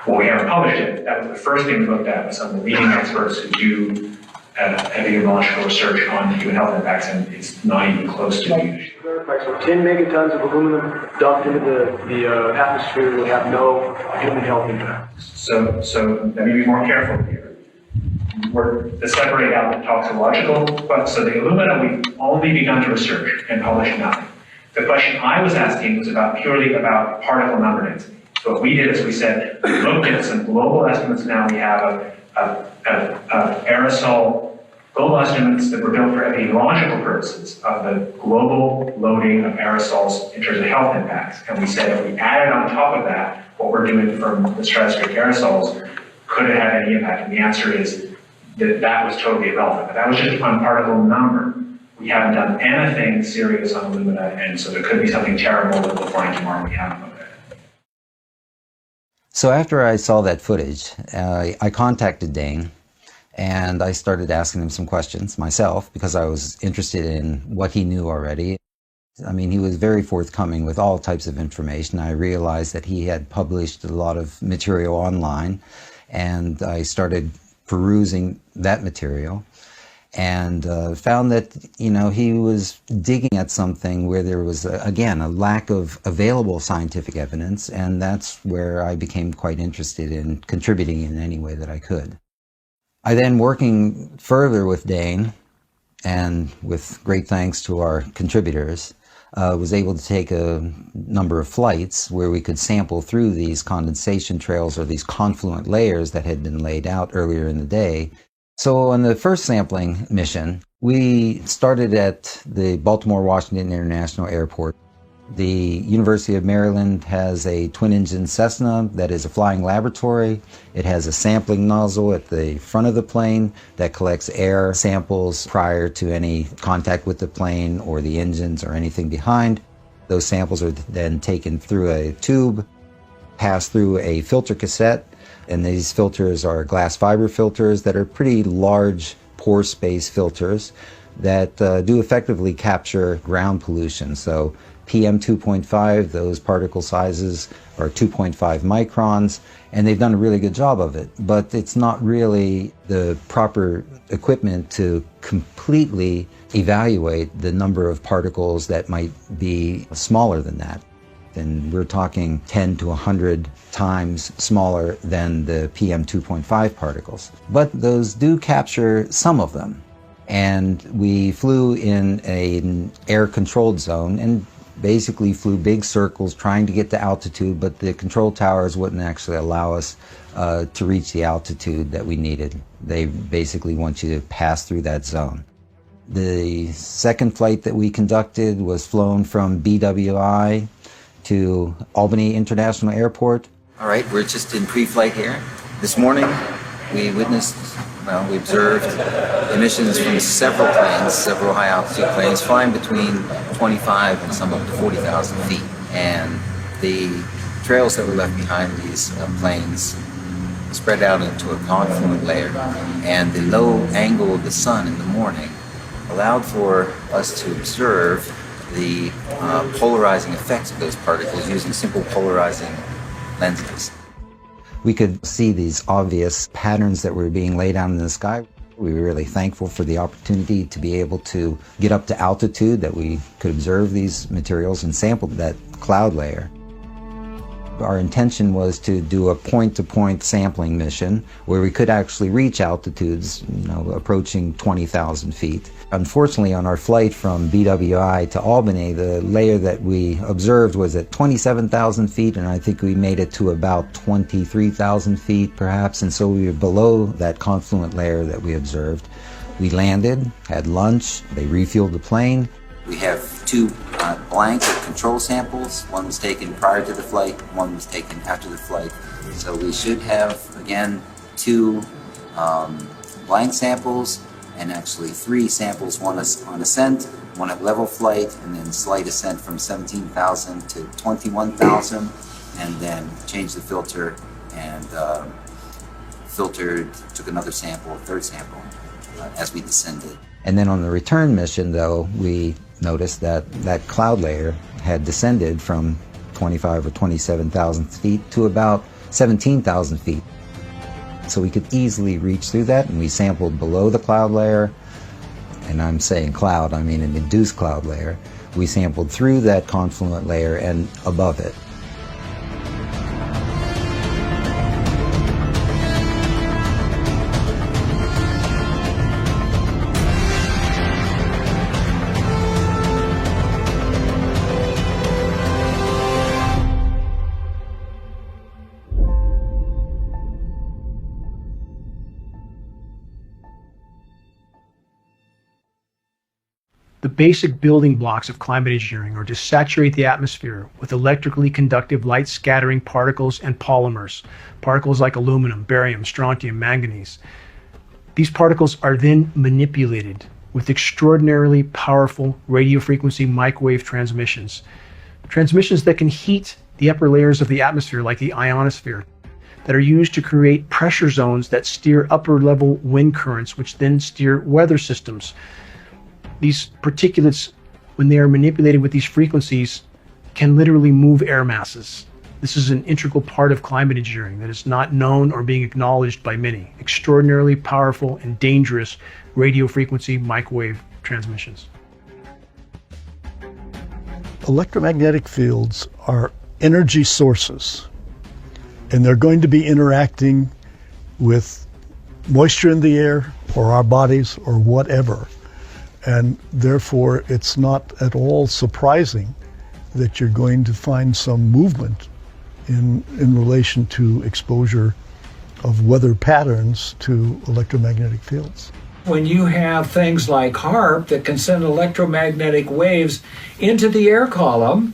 well, we haven't published it. That was the first thing we looked at with some of the leading experts who do epidemiological research on human health impacts, and it's not even close to huge. So 10 megatons of aluminum dumped into the atmosphere will have no human health impact. So let me be more careful here. We're to separate out the toxicological, but so the aluminum we've only begun to research and publish nothing. The question I was asking was purely about particle number density. So what we did is we said, we looked at some global estimates now. We have aerosol global estimates that were built for epidemiological purposes of the global loading of aerosols in terms of health impacts. And we said if we added on top of that what we're doing from the stratospheric aerosols, could it have any impact? And the answer is that was totally irrelevant. But that was just on particle number. We haven't done anything serious on alumina, and so there could be something terrible that we'll find tomorrow we haven't looked at. So after I saw that footage, I contacted Dane, and I started asking him some questions myself because I was interested in what he knew already. I mean, he was very forthcoming with all types of information. I realized that he had published a lot of material online, and I started perusing that material and found that, he was digging at something where there was, again, a lack of available scientific evidence, and that's where I became quite interested in contributing in any way that I could. I then, working further with Dane, and with great thanks to our contributors, was able to take a number of flights where we could sample through these condensation trails or these confluent layers that had been laid out earlier in the day. So on the first sampling mission, we started at the Baltimore-Washington International Airport. The University of Maryland has a twin-engine Cessna that is a flying laboratory. It has a sampling nozzle at the front of the plane that collects air samples prior to any contact with the plane or the engines or anything behind. Those samples are then taken through a tube, pass through a filter cassette, and these filters are glass fiber filters that are pretty large pore space filters that do effectively capture ground pollution. So PM 2.5, those particle sizes are 2.5 microns, and they've done a really good job of it. But it's not really the proper equipment to completely evaluate the number of particles that might be smaller than that. And we're talking 10 to 100 times smaller than the PM 2.5 particles. But those do capture some of them. And we flew in an air-controlled zone and basically flew big circles trying to get to altitude, but the control towers wouldn't actually allow us to reach the altitude that we needed. They basically want you to pass through that zone. The second flight that we conducted was flown from BWI to Albany International Airport. All right, we're just in pre-flight here. This morning we observed emissions from several planes, several high-altitude planes, flying between 25 and some up to 40,000 feet. And the trails that were left behind these planes spread out into a confluent layer. And the low angle of the sun in the morning allowed for us to observe the polarizing effects of those particles using simple polarizing lenses. We could see these obvious patterns that were being laid out in the sky. We were really thankful for the opportunity to be able to get up to altitude, that we could observe these materials and sample that cloud layer. Our intention was to do a point-to-point sampling mission where we could actually reach altitudes, approaching 20,000 feet. Unfortunately, on our flight from BWI to Albany, the layer that we observed was at 27,000 feet, and I think we made it to about 23,000 feet perhaps, and so we were below that confluent layer that we observed. We landed, had lunch, they refueled the plane. We have two blank control samples. One was taken prior to the flight, one was taken after the flight. So we should have, again, two blank samples, and actually three samples, one on ascent, one at level flight, and then slight ascent from 17,000 to 21,000, and then changed the filter and took another sample, a third sample, as we descended. And then on the return mission, though, we noticed that that cloud layer had descended from 25 or 27,000 feet to about 17,000 feet. So we could easily reach through that, and we sampled below the cloud layer, and I'm saying cloud, I mean an induced cloud layer. We sampled through that confluent layer and above it. The basic building blocks of climate engineering are to saturate the atmosphere with electrically conductive light scattering particles and polymers, particles like aluminum, barium, strontium, manganese. These particles are then manipulated with extraordinarily powerful radio frequency microwave transmissions that can heat the upper layers of the atmosphere like the ionosphere, that are used to create pressure zones that steer upper level wind currents, which then steer weather systems. These particulates, when they are manipulated with these frequencies, can literally move air masses. This is an integral part of climate engineering that is not known or being acknowledged by many. Extraordinarily powerful and dangerous radio frequency microwave transmissions. Electromagnetic fields are energy sources, and they're going to be interacting with moisture in the air or our bodies or whatever. And therefore, it's not at all surprising that you're going to find some movement in relation to exposure of weather patterns to electromagnetic fields. When you have things like HAARP that can send electromagnetic waves into the air column,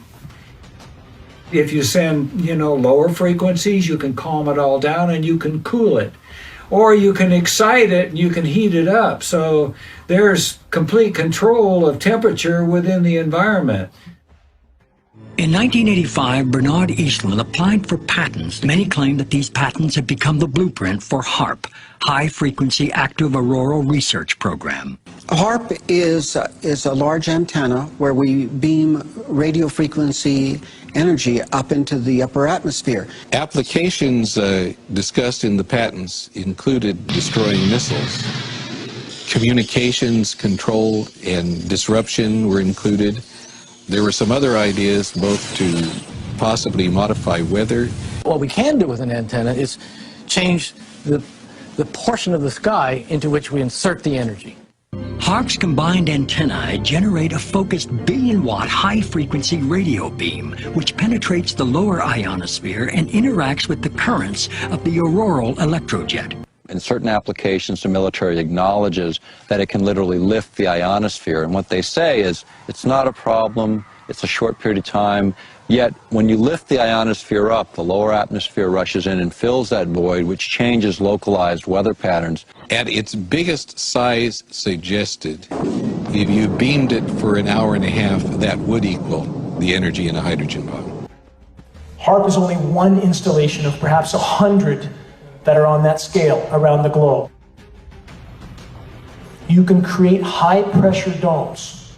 If you send, lower frequencies, you can calm it all down and you can cool it. Or you can excite it and you can heat it up. So there's complete control of temperature within the environment. In 1985, Bernard Eastman applied for patents. Many claim that these patents have become the blueprint for HAARP, High Frequency Active Auroral Research Program. HAARP is a large antenna where we beam radio frequency energy up into the upper atmosphere. Applications discussed in the patents included destroying missiles. Communications control and disruption were included. There were some other ideas, both to possibly modify weather. What we can do with an antenna is change the portion of the sky into which we insert the energy. HAARP's combined antennae generate a focused billion-watt high-frequency radio beam, which penetrates the lower ionosphere and interacts with the currents of the auroral electrojet. In certain applications, the military acknowledges that it can literally lift the ionosphere. And what they say is, it's not a problem, it's a short period of time, yet when you lift the ionosphere up, the lower atmosphere rushes in and fills that void, which changes localized weather patterns. At its biggest size suggested, if you beamed it for an hour and a half, that would equal the energy in a hydrogen bomb. HAARP is only one installation of perhaps 100 that are on that scale around the globe. You can create high-pressure domes.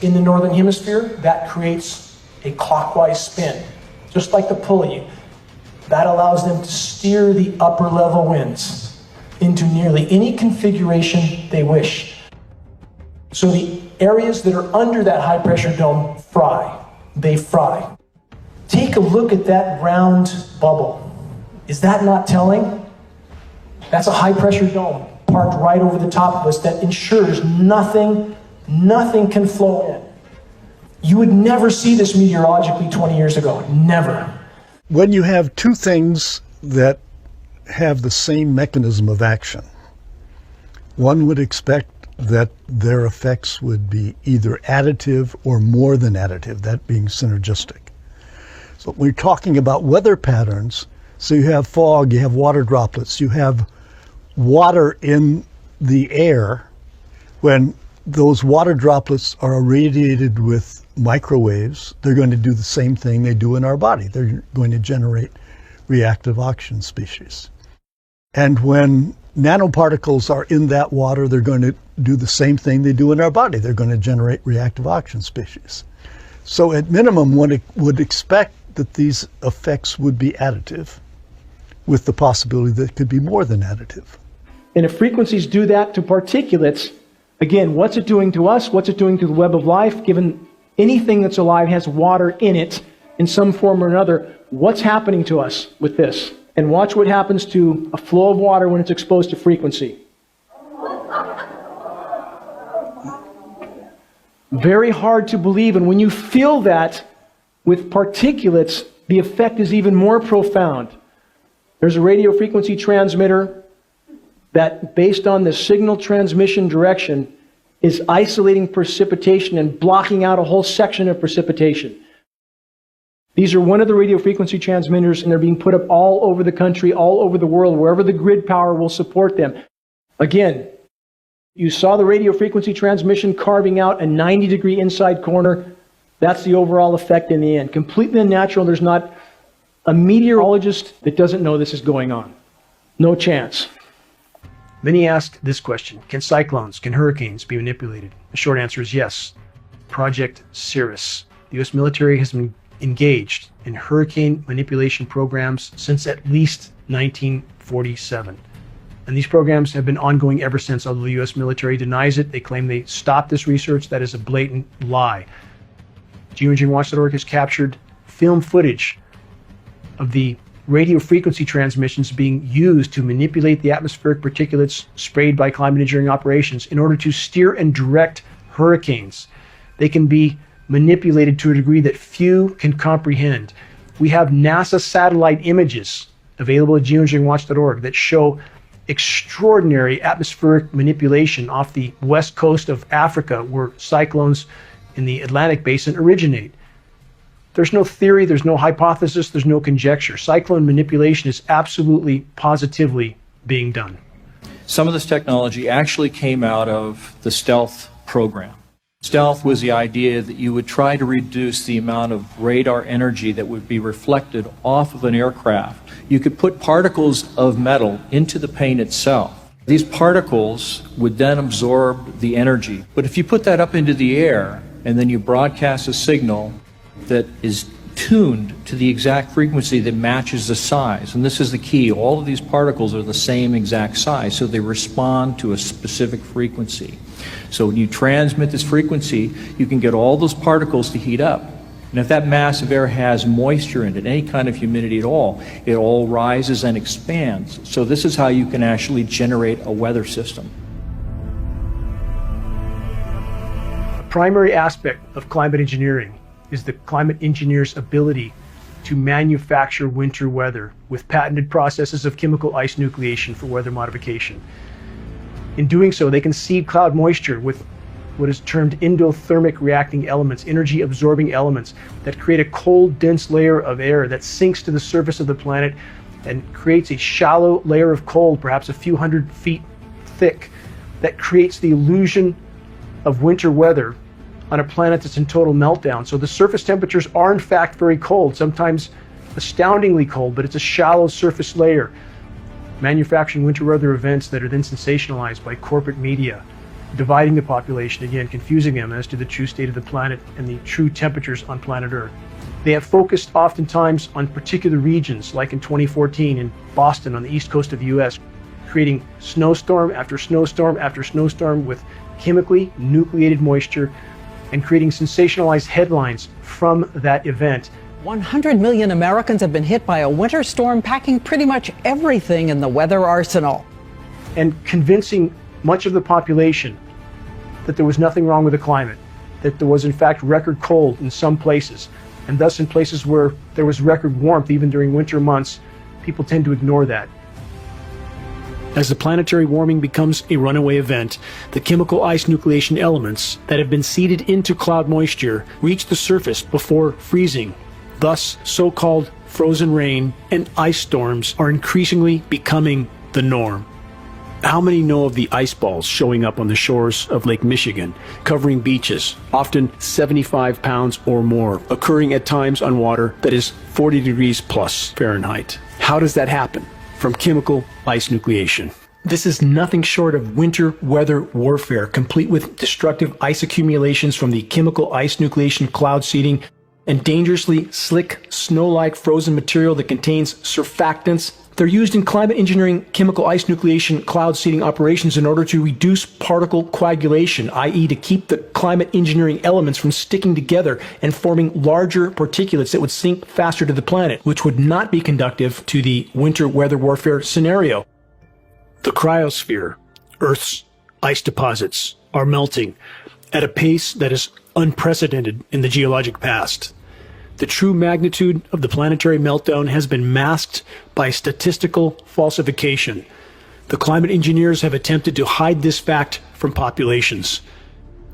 In the northern hemisphere, that creates a clockwise spin, just like the pulley. That allows them to steer the upper-level winds into nearly any configuration they wish. So the areas that are under that high-pressure dome fry. They fry. Take a look at that round bubble. Is that not telling? That's a high-pressure dome parked right over the top of us that ensures nothing can flow in. You would never see this meteorologically 20 years ago. Never. When you have two things that have the same mechanism of action, one would expect that their effects would be either additive or more than additive, that being synergistic. So when we're talking about weather patterns, so you have fog, you have water droplets, you have water in the air. When those water droplets are irradiated with microwaves, they're going to do the same thing they do in our body. They're going to generate reactive oxygen species. And when nanoparticles are in that water, they're going to do the same thing they do in our body. They're going to generate reactive oxygen species. So at minimum, one would expect that these effects would be additive, with the possibility that it could be more than additive. And if frequencies do that to particulates, again, what's it doing to us? What's it doing to the web of life? Given anything that's alive has water in it in some form or another, what's happening to us with this? And watch what happens to a flow of water when it's exposed to frequency. Very hard to believe, and when you feel that with particulates, the effect is even more profound. There's a radio frequency transmitter that, based on the signal transmission direction, is isolating precipitation and blocking out a whole section of precipitation. These are one of the radio frequency transmitters, and they're being put up all over the country, all over the world, wherever the grid power will support them. Again, you saw the radio frequency transmission carving out a 90-degree inside corner. That's the overall effect in the end. Completely unnatural. There's not a meteorologist that doesn't know this is going on. No chance. Then he asked this question: can cyclones, can hurricanes be manipulated? The short answer is yes. Project Cirrus. The U.S. military has been engaged in hurricane manipulation programs since at least 1947. And these programs have been ongoing ever since, although the U.S. military denies it. They claim they stopped this research. That is a blatant lie. Geoingegneria.org has captured film footage of the radio frequency transmissions being used to manipulate the atmospheric particulates sprayed by climate engineering operations in order to steer and direct hurricanes. They can be manipulated to a degree that few can comprehend. We have NASA satellite images available at geoingegneria.org that show extraordinary atmospheric manipulation off the west coast of Africa, where cyclones in the Atlantic basin originate. There's no theory, there's no hypothesis, there's no conjecture. Cyclone manipulation is absolutely, positively being done. Some of this technology actually came out of the stealth program. Stealth was the idea that you would try to reduce the amount of radar energy that would be reflected off of an aircraft. You could put particles of metal into the paint itself. These particles would then absorb the energy. But if you put that up into the air and then you broadcast a signal that is tuned to the exact frequency that matches the size, and this is the key, all of these particles are the same exact size, so they respond to a specific frequency. So when you transmit this frequency, you can get all those particles to heat up. And if that mass of air has moisture in it, any kind of humidity at all, it all rises and expands. So this is how you can actually generate a weather system. A primary aspect of climate engineering is the climate engineer's ability to manufacture winter weather with patented processes of chemical ice nucleation for weather modification. In doing so, they can seed cloud moisture with what is termed endothermic reacting elements, energy absorbing elements that create a cold, dense layer of air that sinks to the surface of the planet and creates a shallow layer of cold, perhaps a few hundred feet thick, that creates the illusion of winter weather on a planet that's in total meltdown. So the surface temperatures are in fact very cold, sometimes astoundingly cold, but it's a shallow surface layer. Manufacturing winter weather events that are then sensationalized by corporate media, dividing the population, again, confusing them as to the true state of the planet and the true temperatures on planet Earth. They have focused oftentimes on particular regions, like in 2014 in Boston on the east coast of the US, creating snowstorm after snowstorm after snowstorm with chemically nucleated moisture and creating sensationalized headlines from that event. 100 million Americans have been hit by a winter storm, packing pretty much everything in the weather arsenal. And convincing much of the population that there was nothing wrong with the climate, that there was in fact record cold in some places, and thus in places where there was record warmth even during winter months, people tend to ignore that. As the planetary warming becomes a runaway event, the chemical ice nucleation elements that have been seeded into cloud moisture reach the surface before freezing. Thus, so-called frozen rain and ice storms are increasingly becoming the norm. How many know of the ice balls showing up on the shores of Lake Michigan, covering beaches, often 75 pounds or more, occurring at times on water that is 40 degrees plus Fahrenheit? How does that happen? From chemical ice nucleation. This is nothing short of winter weather warfare, complete with destructive ice accumulations from the chemical ice nucleation cloud seeding and dangerously slick snow-like frozen material that contains surfactants. They're used in climate engineering chemical ice nucleation cloud seeding operations in order to reduce particle coagulation, i.e. to keep the climate engineering elements from sticking together and forming larger particulates that would sink faster to the planet, which would not be conducive to the winter weather warfare scenario. The cryosphere, Earth's ice deposits, are melting at a pace that is unprecedented in the geologic past. The true magnitude of the planetary meltdown has been masked by statistical falsification. The climate engineers have attempted to hide this fact from populations.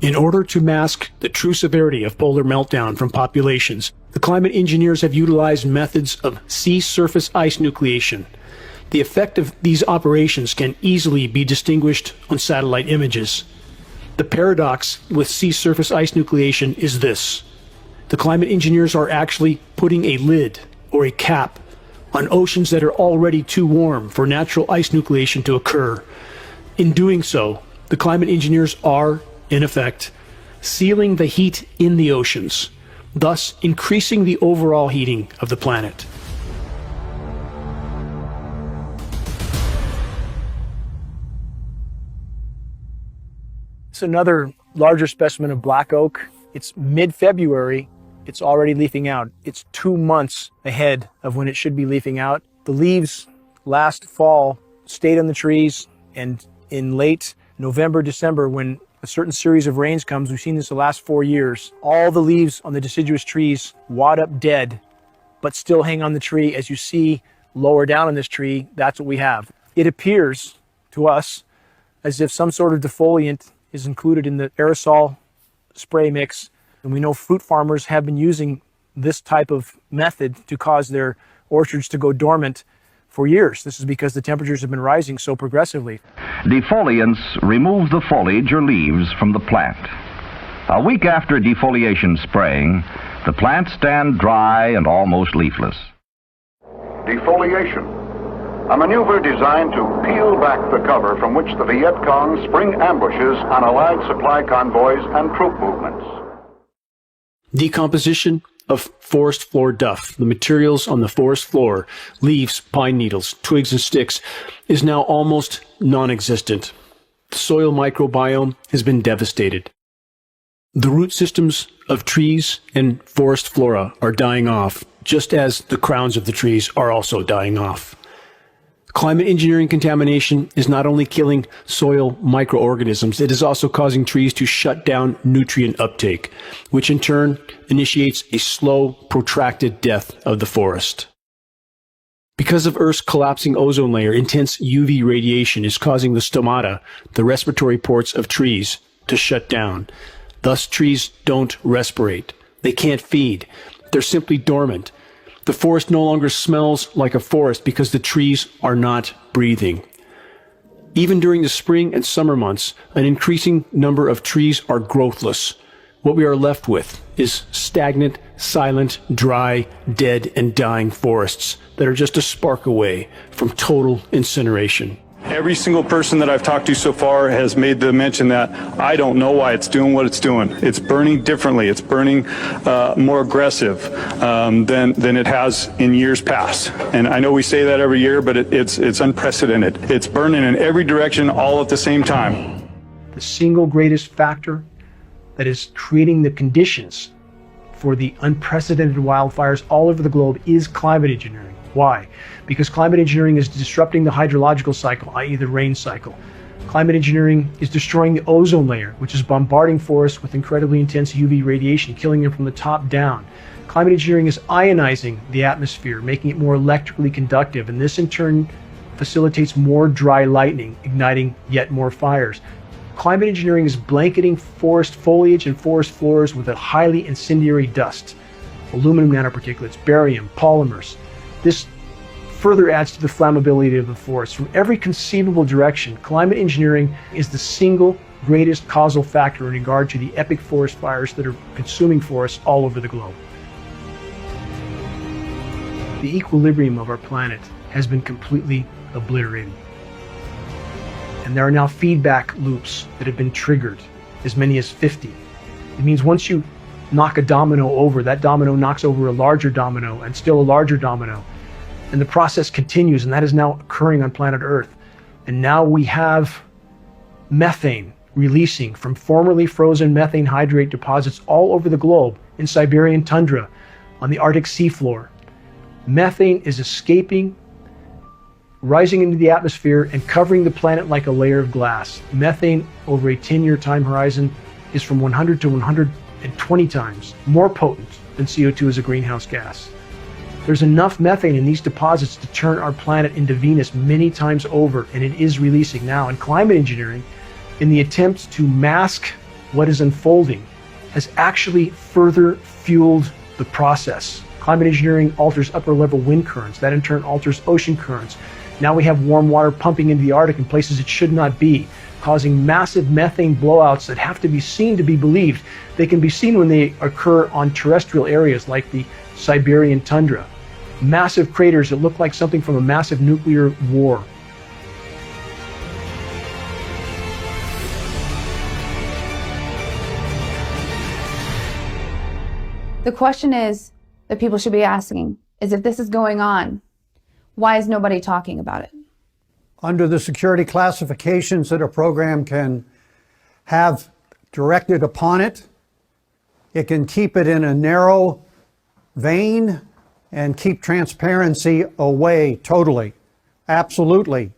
In order to mask the true severity of polar meltdown from populations, the climate engineers have utilized methods of sea surface ice nucleation. The effect of these operations can easily be distinguished on satellite images. The paradox with sea surface ice nucleation is this. The climate engineers are actually putting a lid or a cap on oceans that are already too warm for natural ice nucleation to occur. In doing so, the climate engineers are, in effect, sealing the heat in the oceans, thus increasing the overall heating of the planet. It's another larger specimen of black oak. It's mid-February. It's already leafing out. It's 2 months ahead of when it should be leafing out. The leaves last fall stayed on the trees, and in late November, December, when a certain series of rains comes, we've seen this the last 4 years, all the leaves on the deciduous trees wad up dead, but still hang on the tree. As you see lower down on this tree, that's what we have. It appears to us as if some sort of defoliant is included in the aerosol spray mix. And we know fruit farmers have been using this type of method to cause their orchards to go dormant for years. This is because the temperatures have been rising so progressively. Defoliants remove the foliage or leaves from the plant. A week after defoliation spraying, the plants stand dry and almost leafless. Defoliation, a maneuver designed to peel back the cover from which the Viet Cong spring ambushes on Allied supply convoys and troop movements. Decomposition of forest floor duff, the materials on the forest floor, leaves, pine needles, twigs and sticks, is now almost non-existent. The soil microbiome has been devastated. The root systems of trees and forest flora are dying off, just as the crowns of the trees are also dying off. Climate engineering contamination is not only killing soil microorganisms, it is also causing trees to shut down nutrient uptake, which in turn initiates a slow, protracted death of the forest. Because of Earth's collapsing ozone layer, intense UV radiation is causing the stomata, the respiratory ports of trees, to shut down. Thus, trees don't respirate. They can't feed. They're simply dormant. The forest no longer smells like a forest because the trees are not breathing. Even during the spring and summer months, an increasing number of trees are growthless. What we are left with is stagnant, silent, dry, dead, and dying forests that are just a spark away from total incineration. Every single person that I've talked to so far has made the mention that I don't know why it's doing what it's doing. It's burning differently. It's burning more aggressive than it has in years past. And I know we say that every year, but it's unprecedented. It's burning in every direction all at the same time. The single greatest factor that is creating the conditions for the unprecedented wildfires all over the globe is climate engineering. Why? Because climate engineering is disrupting the hydrological cycle, i.e. the rain cycle. Climate engineering is destroying the ozone layer, which is bombarding forests with incredibly intense UV radiation, killing them from the top down. Climate engineering is ionizing the atmosphere, making it more electrically conductive, and this in turn facilitates more dry lightning, igniting yet more fires. Climate engineering is blanketing forest foliage and forest floors with a highly incendiary dust, aluminum nanoparticulates, barium, polymers. This further adds to the flammability of the forest. From every conceivable direction, climate engineering is the single greatest causal factor in regard to the epic forest fires that are consuming forests all over the globe. The equilibrium of our planet has been completely obliterated. And there are now feedback loops that have been triggered, as many as 50. It means once you knock a domino over, that domino knocks over a larger domino and still a larger domino. And the process continues, and that is now occurring on planet Earth. And now we have methane releasing from formerly frozen methane hydrate deposits all over the globe, in Siberian tundra, on the Arctic seafloor. Methane is escaping, rising into the atmosphere and covering the planet like a layer of glass. Methane over a 10-year time horizon is from 100 to 120 times more potent than CO2 as a greenhouse gas. There's enough methane in these deposits to turn our planet into Venus many times over, and it is releasing now. And climate engineering, in the attempt to mask what is unfolding, has actually further fueled the process. Climate engineering alters upper level wind currents. That in turn alters ocean currents. Now we have warm water pumping into the Arctic in places it should not be, causing massive methane blowouts that have to be seen to be believed. They can be seen when they occur on terrestrial areas like the Siberian tundra. Massive craters that look like something from a massive nuclear war. The question is that people should be asking is, if this is going on, why is nobody talking about it? Under the security classifications that a program can have directed upon it, it can keep it in a narrow vein and keep transparency away totally. Absolutely.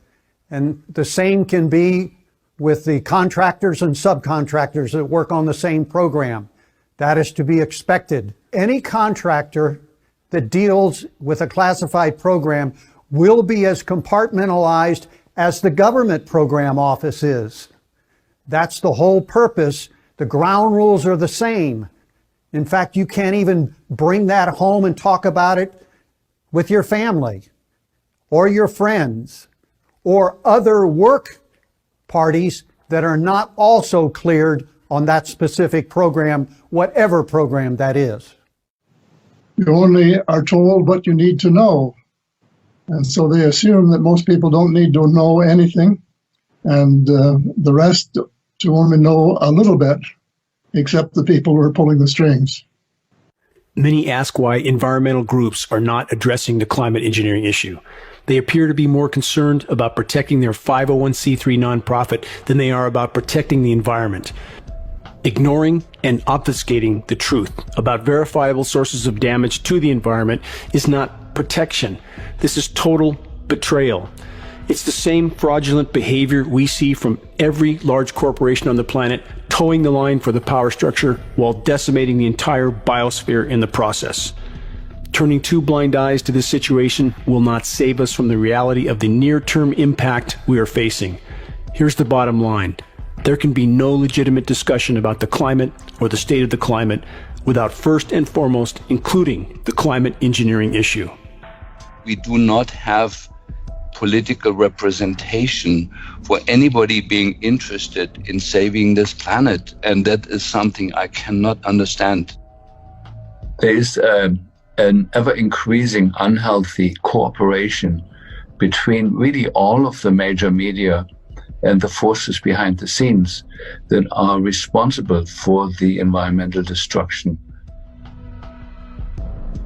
And the same can be with the contractors and subcontractors that work on the same program. That is to be expected. Any contractor that deals with a classified program will be as compartmentalized as the government program office is. That's the whole purpose. The ground rules are the same. In fact, you can't even bring that home and talk about it with your family or your friends or other work parties that are not also cleared on that specific program, whatever program that is. You only are told what you need to know. And so they assume that most people don't need to know anything, and the rest to only know a little bit, except the people who are pulling the strings. Many ask why environmental groups are not addressing the climate engineering issue. They appear to be more concerned about protecting their 501c3 nonprofit than they are about protecting the environment. Ignoring and obfuscating the truth about verifiable sources of damage to the environment is not protection. This is total betrayal. It's the same fraudulent behavior we see from every large corporation on the planet, towing the line for the power structure while decimating the entire biosphere in the process. Turning two blind eyes to this situation will not save us from the reality of the near-term impact we are facing. Here's the bottom line. There can be no legitimate discussion about the climate or the state of the climate without first and foremost including the climate engineering issue. We do not have political representation for anybody being interested in saving this planet, and that is something I cannot understand. There is an ever-increasing unhealthy cooperation between really all of the major media and the forces behind the scenes that are responsible for the environmental destruction.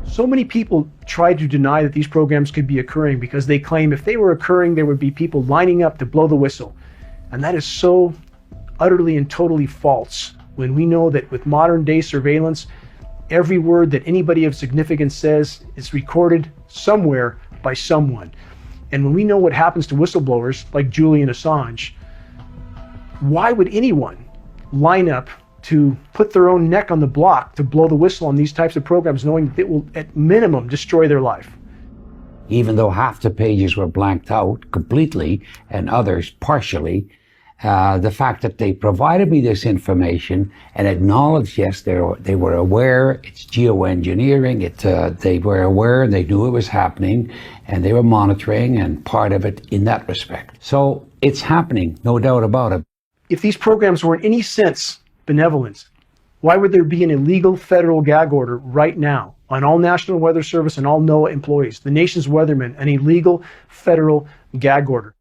So many people try to deny that these programs could be occurring because they claim if they were occurring, there would be people lining up to blow the whistle. And that is so utterly and totally false when we know that with modern day surveillance, every word that anybody of significance says is recorded somewhere by someone. And when we know what happens to whistleblowers like Julian Assange, why would anyone line up to put their own neck on the block to blow the whistle on these types of programs, knowing that it will at minimum destroy their life? Even though half the pages were blanked out completely and others partially, the fact that they provided me this information and acknowledged, yes, they were aware, it's geoengineering, they were aware and they knew it was happening and they were monitoring and part of it in that respect. So it's happening, no doubt about it. If these programs were in any sense benevolent, why would there be an illegal federal gag order right now on all National Weather Service and all NOAA employees, the nation's weathermen, an illegal federal gag order?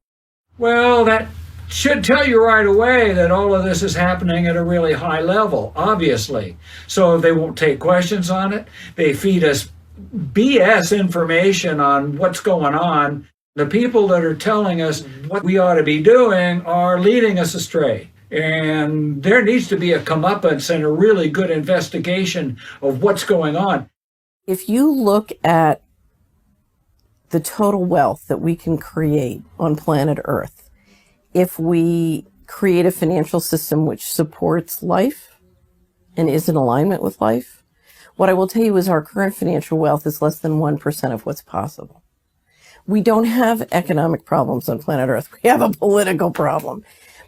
Well, that should tell you right away that all of this is happening at a really high level, obviously. So they won't take questions on it. They feed us BS information on what's going on. The people that are telling us what we ought to be doing are leading us astray. And there needs to be a comeuppance and a really good investigation of what's going on. If you look at the total wealth that we can create on planet Earth, if we create a financial system which supports life and is in alignment with life, what I will tell you is our current financial wealth is less than 1% of what's possible. We don't have economic problems on planet Earth. We have a political problem.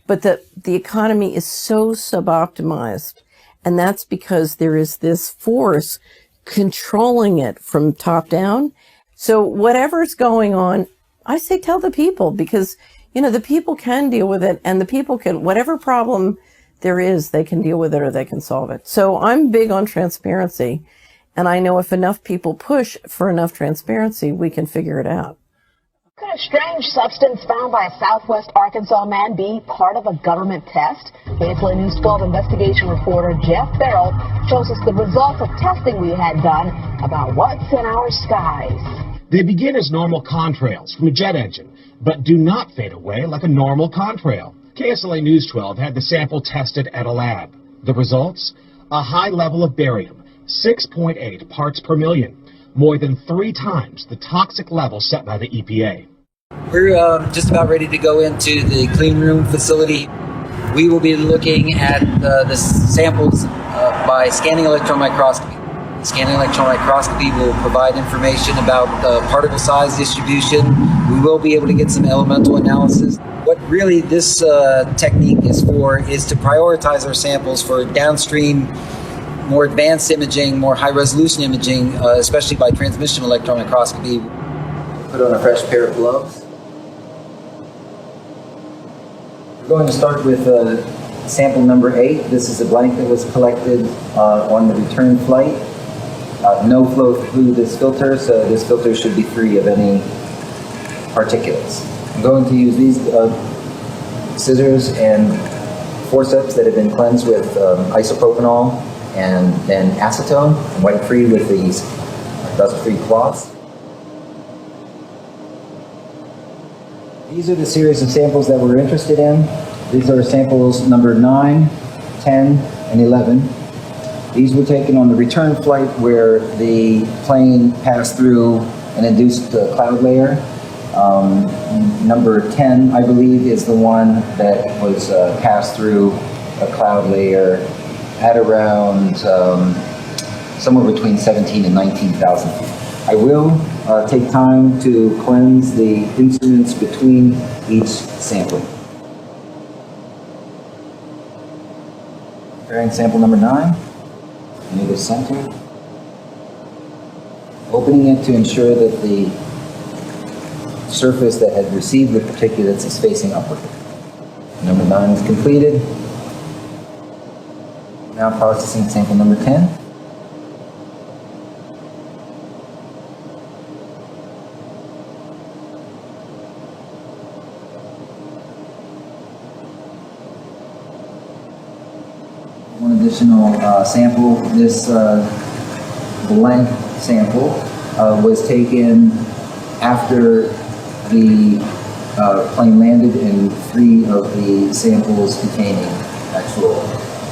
But the economy is so suboptimized, and that's because there is this force controlling it from top down. So whatever's going on, I say tell the people, because, you know, the people can deal with it, and the people can, whatever problem there is, they can deal with it or they can solve it. So I'm big on transparency, and I know if enough people push for enough transparency, we can figure it out. Could a strange substance found by a Southwest Arkansas man be part of a government test? KSLA News 12 investigation reporter Jeff Farrell shows us the results of testing we had done about what's in our skies. They begin as normal contrails from a jet engine, but do not fade away like a normal contrail. KSLA News 12 had the sample tested at a lab. The results? A high level of barium, 6.8 parts per million. More than 3 times the toxic level set by the EPA. We're just about ready to go into the clean room facility. We will be looking at the samples by scanning electron microscopy. Scanning electron microscopy will provide information about particle size distribution. We will be able to get some elemental analysis. What really this technique is for is to prioritize our samples for downstream more advanced imaging, more high-resolution imaging, especially by transmission electron microscopy. Put on a fresh pair of gloves. We're going to start with sample number 8. This is a blank that was collected on the return flight. No flow through this filter, so this filter should be free of any particulates. I'm going to use these scissors and forceps that have been cleansed with isopropanol and then acetone and wiped free with these dust-free cloths. These are the series of samples that we're interested in. These are samples number 9, 10, and 11. These were taken on the return flight where the plane passed through an induced cloud layer. Number 10, I believe, is the one that was passed through a cloud layer at around somewhere between 17 and 19,000 feet. I will take time to cleanse the instruments between each sample. Preparing sample number 9, near the center. Opening it to ensure that the surface that had received the particulates is facing upward. Number 9 is completed. Now processing sample number 10. One additional sample. This blank sample was taken after the plane landed and 3 of the samples containing actual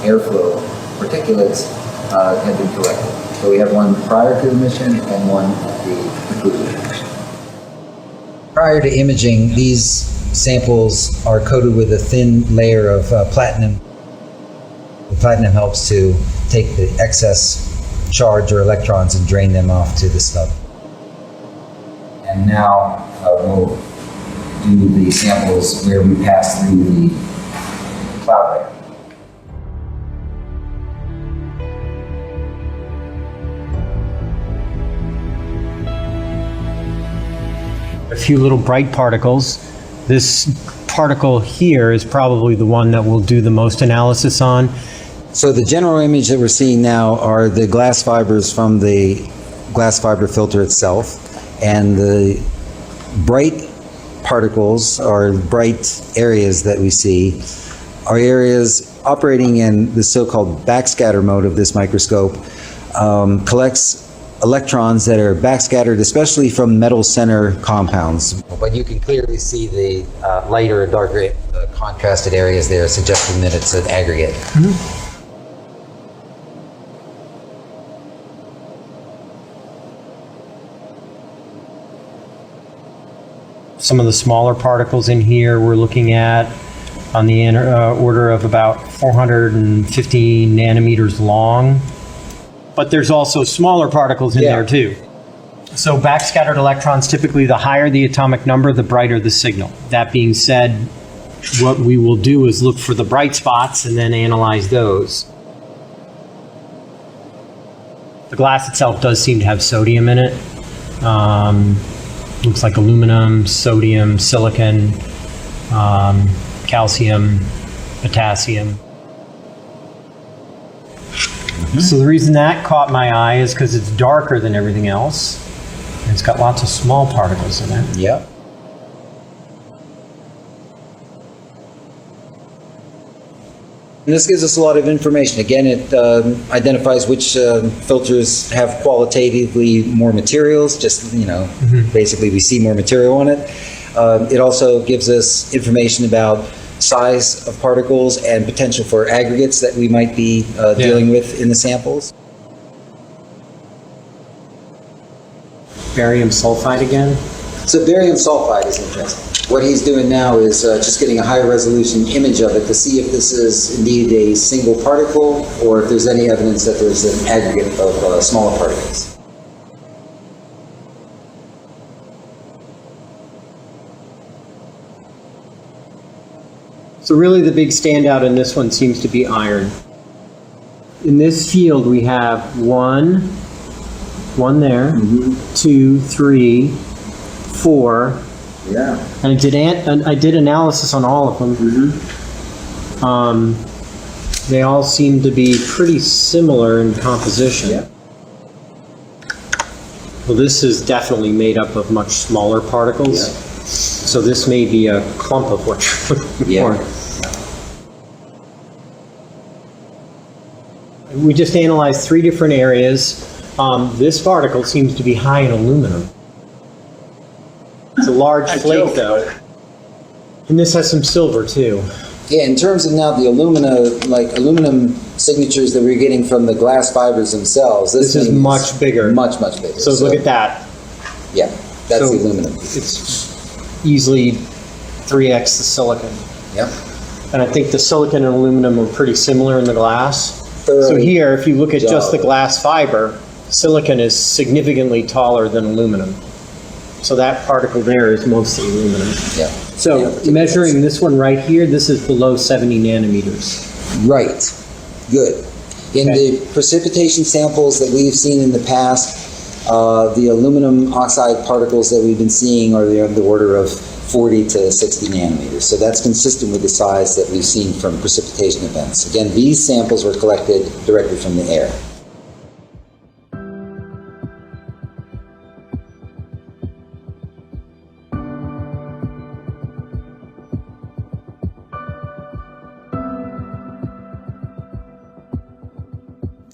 airflow particulates had been collected. So we have one prior to the mission and one at the conclusion of the mission. Prior to imaging, these samples are coated with a thin layer of platinum. The platinum helps to take the excess charge or electrons and drain them off to the snub. And now we'll do the samples where we pass through the cloud layer. A few little bright particles. This particle here is probably the one that we'll do the most analysis on. So the general image that we're seeing now are the glass fibers from the glass fiber filter itself, and the bright particles or bright areas that we see are areas operating in the so-called backscatter mode of this microscope, collects electrons that are backscattered, especially from metal center compounds. But you can clearly see the lighter and darker contrasted areas there, suggesting that it's an aggregate. Mm-hmm. Some of the smaller particles in here we're looking at on the order of about 450 nanometers long. But there's also smaller particles in there too. So backscattered electrons, typically the higher the atomic number, the brighter the signal. That being said, what we will do is look for the bright spots and then analyze those. The glass itself does seem to have sodium in it. Looks like aluminum, sodium, silicon, calcium, potassium. So the reason that caught my eye is because it's darker than everything else. And it's got lots of small particles in it. Yep. And this gives us a lot of information. Again, it identifies which filters have qualitatively more materials, just, basically we see more material on it. It also gives us information about size of particles and potential for aggregates that we might be dealing with in the samples. Barium sulfide again? So barium sulfide is interesting. What he's doing now is just getting a high resolution image of it to see if this is indeed a single particle or if there's any evidence that there's an aggregate of smaller particles. So really the big standout in this one seems to be iron. In this field, we have one there, 2, 3, 4. Yeah. And I did analysis on all of them. They all seem to be pretty similar in composition. Yeah. Well, this is definitely made up of much smaller particles. Yeah. So this may be a clump of what you're looking for. We just analyzed 3 different areas. This particle seems to be high in aluminum. It's a large flake, though. And this has some silver, too. Yeah, in terms of now the aluminum signatures that we're getting from the glass fibers themselves, this is much bigger. Much bigger. So look at that. Yeah, that's the aluminum. It's easily 3x the silicon. Yep. And I think the silicon and aluminum are pretty similar in the glass. So here, if you look at just the glass fiber, silicon is significantly taller than aluminum. So that particle there is mostly aluminum. Yeah. So measuring this one right here, this is below 70 nanometers. Right. Good. In the precipitation samples that we've seen in the past, the aluminum oxide particles that we've been seeing are on the order of 40 to 60 nanometers. So that's consistent with the size that we've seen from precipitation events. Again, these samples were collected directly from the air.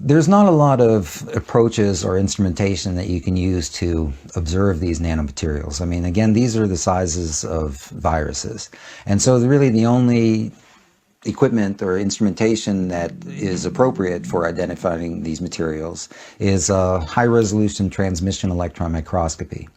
There's not a lot of approaches or instrumentation that you can use to observe these nanomaterials. I mean, again, these are the sizes of viruses. And so really the only equipment or instrumentation that is appropriate for identifying these materials is high-resolution transmission electron microscopy.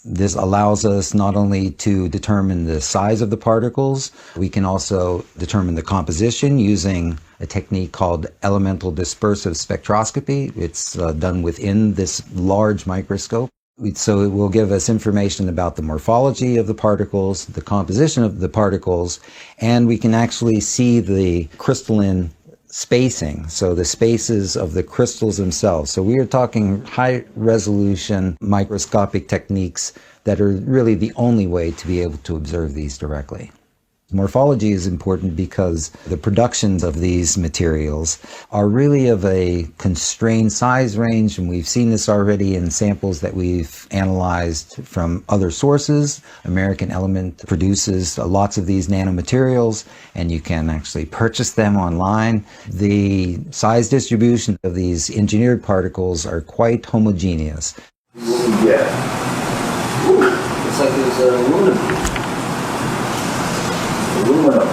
This allows us not only to determine the size of the particles, we can also determine the composition using a technique called elemental dispersive spectroscopy. It's done within this large microscope. So it will give us information about the morphology of the particles, the composition of the particles, and we can actually see the crystalline spacing, so the spaces of the crystals themselves. So we are talking high resolution microscopic techniques that are really the only way to be able to observe these directly. Morphology is important because the productions of these materials are really of a constrained size range, and we've seen this already in samples that we've analyzed from other sources. American Element produces lots of these nanomaterials, and you can actually purchase them online. The size distribution of these engineered particles are quite homogeneous. What we get? Ooh, looks like there's aluminum. Aluminum.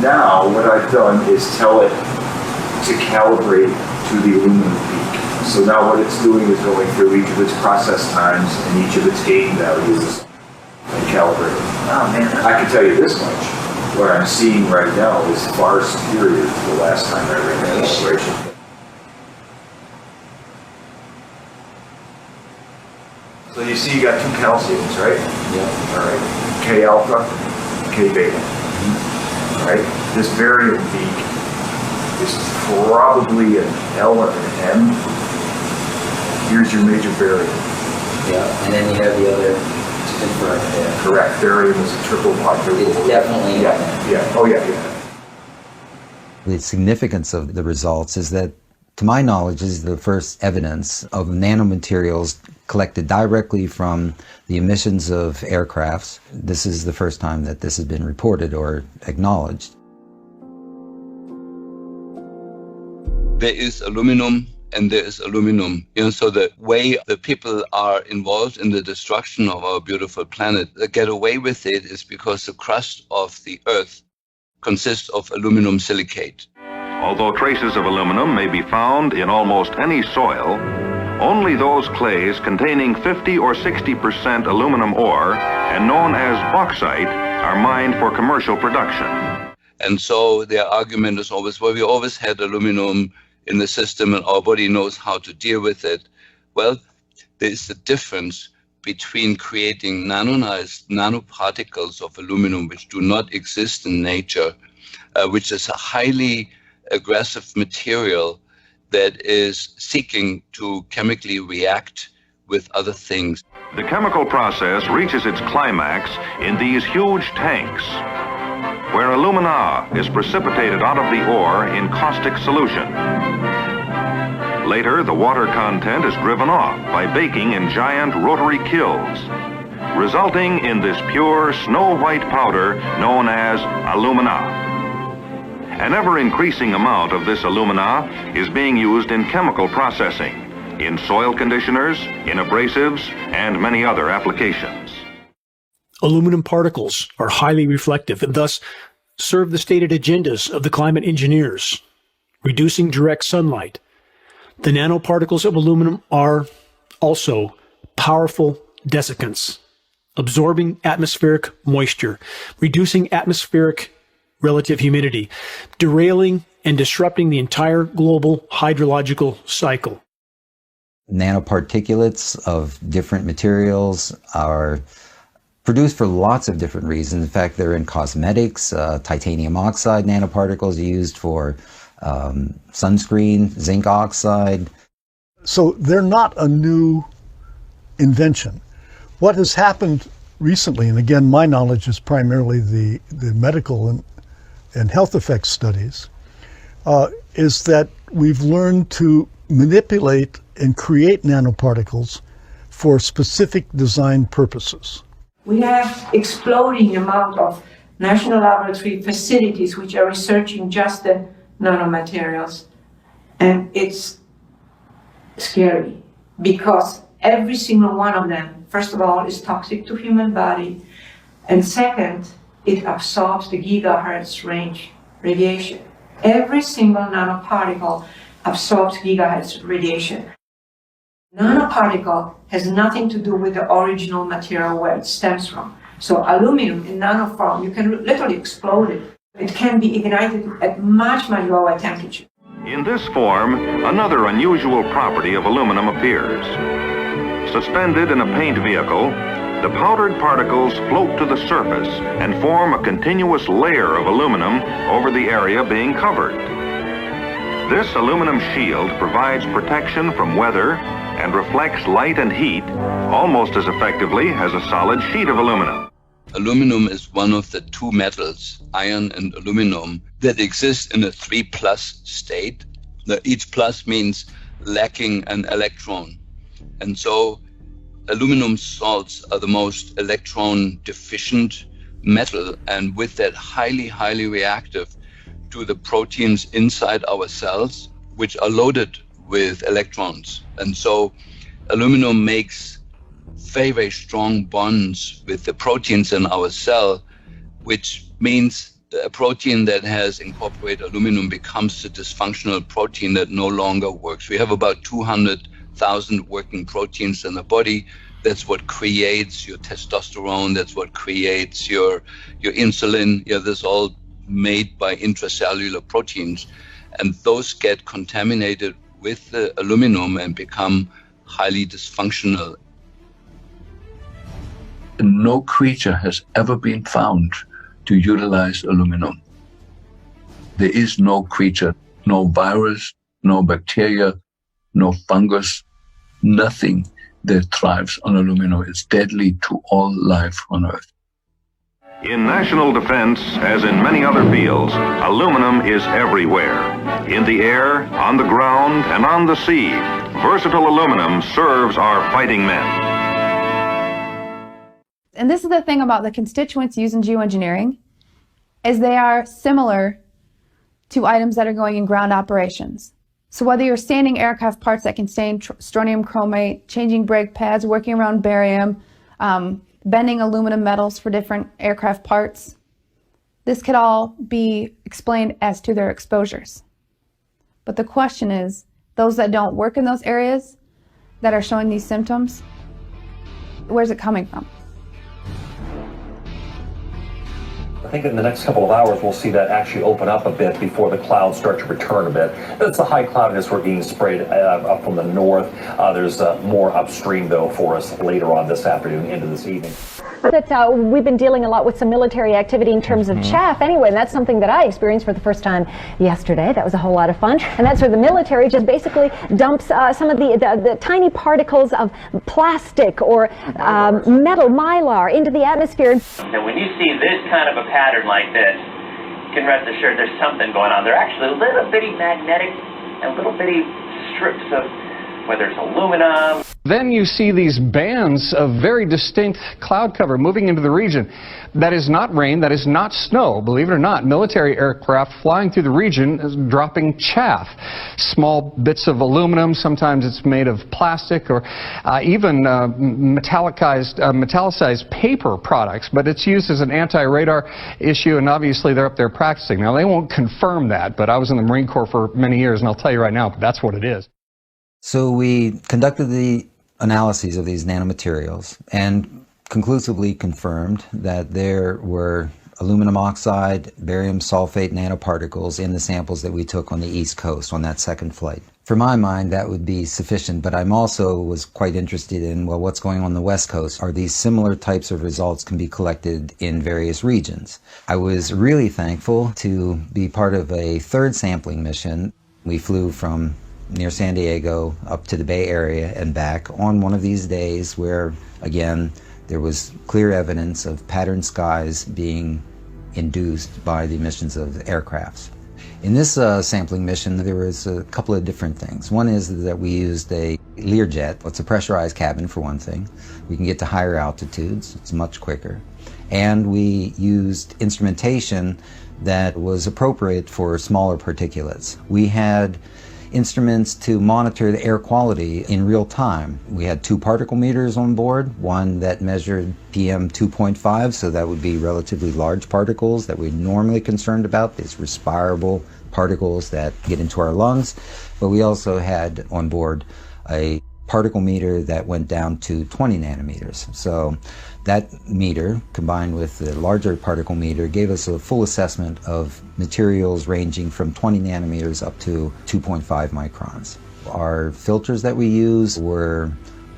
Now what I've done is tell it to calibrate to the aluminum peak. So now what it's doing is going through each of its process times and each of its gain values and calibrating. Oh man, I can tell you this much. What I'm seeing right now is far superior to the last time I ran that calibration. So you see you got 2 calciums, right? Yeah. All right. K alpha, K beta. All right. This barium peak is probably an L and an M. Here's your major barium. Yeah, and then you have the other to confirm. Yeah. Correct. Barium is a triple quadruple. It's definitely. Yeah. Oh yeah. The significance of the results is that, to my knowledge, this is the first evidence of nanomaterials collected directly from the emissions of aircrafts. This is the first time that this has been reported or acknowledged. There is aluminum and there is aluminum. So the way the people are involved in the destruction of our beautiful planet, they get away with it is because the crust of the Earth consists of aluminum silicate. Although traces of aluminum may be found in almost any soil, only those clays containing 50 or 60% aluminum ore and known as bauxite are mined for commercial production. And so their argument is always, well, we always had aluminum in the system and our body knows how to deal with it. Well, there is a difference between creating nanoparticles of aluminum which do not exist in nature which is a highly aggressive material that is seeking to chemically react with other things. The chemical process reaches its climax in these huge tanks, where alumina is precipitated out of the ore in caustic solution. Later, the water content is driven off by baking in giant rotary kilns, resulting in this pure snow-white powder known as alumina. An ever-increasing amount of this alumina is being used in chemical processing, in soil conditioners, in abrasives, and many other applications. Aluminum particles are highly reflective and thus serve the stated agendas of the climate engineers, reducing direct sunlight. The nanoparticles of aluminum are also powerful desiccants, absorbing atmospheric moisture, reducing atmospheric relative humidity, derailing and disrupting the entire global hydrological cycle. Nanoparticulates of different materials are produced for lots of different reasons. In fact, they're in cosmetics, titanium oxide nanoparticles used for sunscreen, zinc oxide. So they're not a new invention. What has happened recently, and again, my knowledge is primarily the medical and health effects studies, is that we've learned to manipulate and create nanoparticles for specific design purposes. We have exploding amount of national laboratory facilities which are researching just the nanomaterials. And it's scary because every single one of them, first of all, is toxic to human body. And second, it absorbs the gigahertz range radiation. Every single nanoparticle absorbs gigahertz radiation. Nanoparticle has nothing to do with the original material where it stems from. So aluminum in nanoform, you can literally explode it. It can be ignited at much, much lower temperature. In this form, another unusual property of aluminum appears. Suspended in a paint vehicle, the powdered particles float to the surface and form a continuous layer of aluminum over the area being covered. This aluminum shield provides protection from weather and reflects light and heat almost as effectively as a solid sheet of aluminum. Aluminum is one of the two metals, iron and aluminum, that exist in a 3+ state. Each plus means lacking an electron. And so aluminum salts are the most electron deficient metal, and with that highly, highly reactive to the proteins inside our cells, which are loaded with electrons. And so aluminum makes very, very strong bonds with the proteins in our cell, which means a protein that has incorporated aluminum becomes a dysfunctional protein that no longer works. We have about 200,000 working proteins in the body. That's what creates your testosterone. That's what creates your insulin. Yeah, this is all made by intracellular proteins. And those get contaminated with the aluminum and become highly dysfunctional. No creature has ever been found to utilize aluminum. There is no creature, no virus, no bacteria, no fungus, nothing that thrives on aluminum. It's deadly to all life on Earth. In national defense, as in many other fields, aluminum is everywhere. In the air, on the ground, and on the sea, versatile aluminum serves our fighting men. And this is the thing about the constituents used in geoengineering, is they are similar to items that are going in ground operations. So whether you're sanding aircraft parts that contain strontium chromate, changing brake pads, working around barium, bending aluminum metals for different aircraft parts, this could all be explained as to their exposures. But the question is, those that don't work in those areas that are showing these symptoms, where's it coming from? I think in the next couple of hours, we'll see that actually open up a bit before the clouds start to return a bit. That's the high cloudiness we're being sprayed up from the north. There's more upstream, though, for us later on this afternoon into this evening. that we've been dealing a lot with some military activity in terms of chaff anyway, and that's something that I experienced for the first time yesterday. That was a whole lot of fun. And that's where the military just basically dumps some of the tiny particles of plastic or metal, mylar, into the atmosphere. And when you see this kind of a pattern like this, you can rest assured there's something going on. They're actually little bitty magnetic and little bitty strips of, whether it's aluminum. Then you see these bands of very distinct cloud cover moving into the region. That is not rain, that is not snow. Believe it or not, military aircraft flying through the region is dropping chaff. Small bits of aluminum, sometimes it's made of plastic or even metallicized paper products, but it's used as an anti-radar issue, and obviously they're up there practicing. Now, they won't confirm that, but I was in the Marine Corps for many years, and I'll tell you right now, that's what it is. So we conducted the analyses of these nanomaterials and conclusively confirmed that there were aluminum oxide, barium sulfate nanoparticles in the samples that we took on the East Coast on that second flight. For my mind, that would be sufficient, but I'm also was quite interested in, well, what's going on the West Coast? Are these similar types of results can be collected in various regions? I was really thankful to be part of a third sampling mission. We flew from near San Diego up to the Bay Area and back on one of these days where, again, there was clear evidence of patterned skies being induced by the emissions of aircrafts. In this sampling mission, there was a couple of different things. One is that we used a Learjet. It's a pressurized cabin, for one thing. We can get to higher altitudes. It's much quicker. And we used instrumentation that was appropriate for smaller particulates. We had instruments to monitor the air quality in real time. We had 2 particle meters on board, one that measured PM 2.5, so that would be relatively large particles that we're normally concerned about, these respirable particles that get into our lungs. But we also had on board a particle meter that went down to 20 nanometers. So that meter, combined with the larger particle meter, gave us a full assessment of materials ranging from 20 nanometers up to 2.5 microns. Our filters that we used were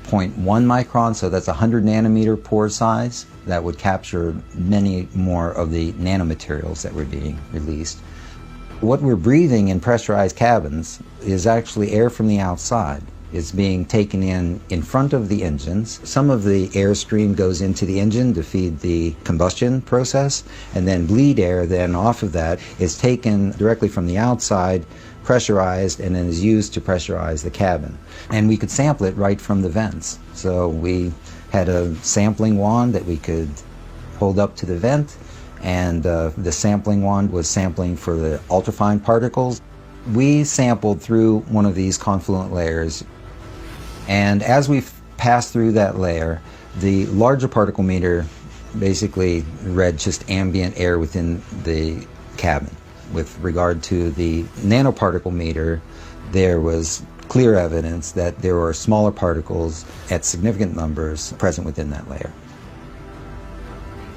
0.1 micron, so that's 100 nanometer pore size. That would capture many more of the nanomaterials that were being released. What we're breathing in pressurized cabins is actually air from the outside. Is being taken in front of the engines. Some of the airstream goes into the engine to feed the combustion process, and then bleed air then off of that is taken directly from the outside, pressurized, and then is used to pressurize the cabin. And we could sample it right from the vents. So we had a sampling wand that we could hold up to the vent, and the sampling wand was sampling for the ultrafine particles. We sampled through one of these confluent layers. And as we passed through that layer, the larger particle meter basically read just ambient air within the cabin. With regard to the nanoparticle meter, there was clear evidence that there were smaller particles at significant numbers present within that layer.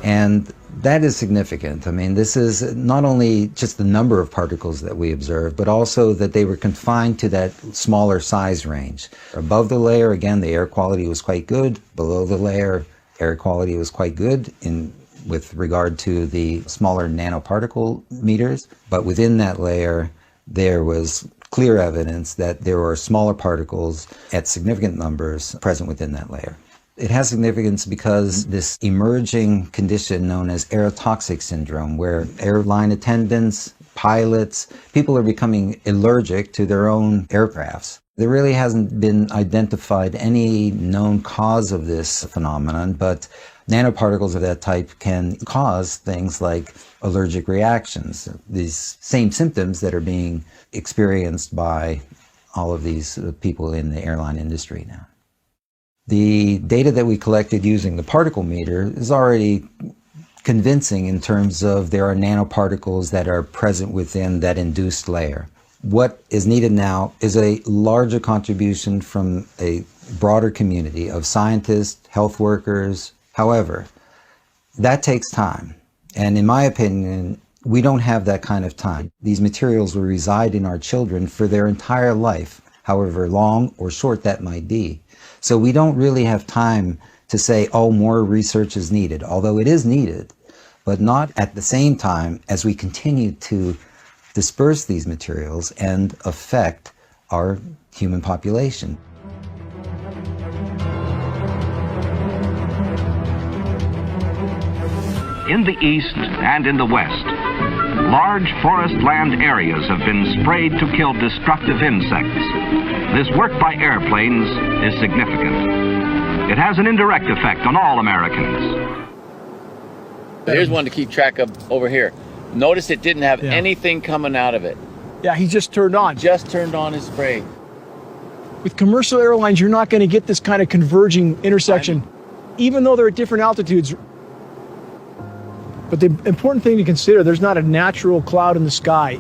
And that is significant. I mean, this is not only just the number of particles that we observed, but also that they were confined to that smaller size range. Above the layer, again, the air quality was quite good. Below the layer, air quality was quite good with regard to the smaller nanoparticle meters. But within that layer, there was clear evidence that there were smaller particles at significant numbers present within that layer. It has significance because this emerging condition known as aerotoxic syndrome, where airline attendants, pilots, people are becoming allergic to their own aircrafts. There really hasn't been identified any known cause of this phenomenon, but nanoparticles of that type can cause things like allergic reactions, these same symptoms that are being experienced by all of these people in the airline industry now. The data that we collected using the particle meter is already convincing in terms of there are nanoparticles that are present within that induced layer. What is needed now is a larger contribution from a broader community of scientists, health workers. However, that takes time. And in my opinion, we don't have that kind of time. These materials will reside in our children for their entire life, however long or short that might be. So we don't really have time to say, oh, more research is needed, although it is needed, but not at the same time as we continue to disperse these materials and affect our human population. In the east and in the west, large forest land areas have been sprayed to kill destructive insects. This work by airplanes is significant. It has an indirect effect on all Americans. Here's one to keep track of over here. Notice it didn't have anything coming out of it. Yeah, he just turned on. Just turned on his spray. With commercial airlines, you're not going to get this kind of converging intersection, even though they're at different altitudes. But the important thing to consider, there's not a natural cloud in the sky.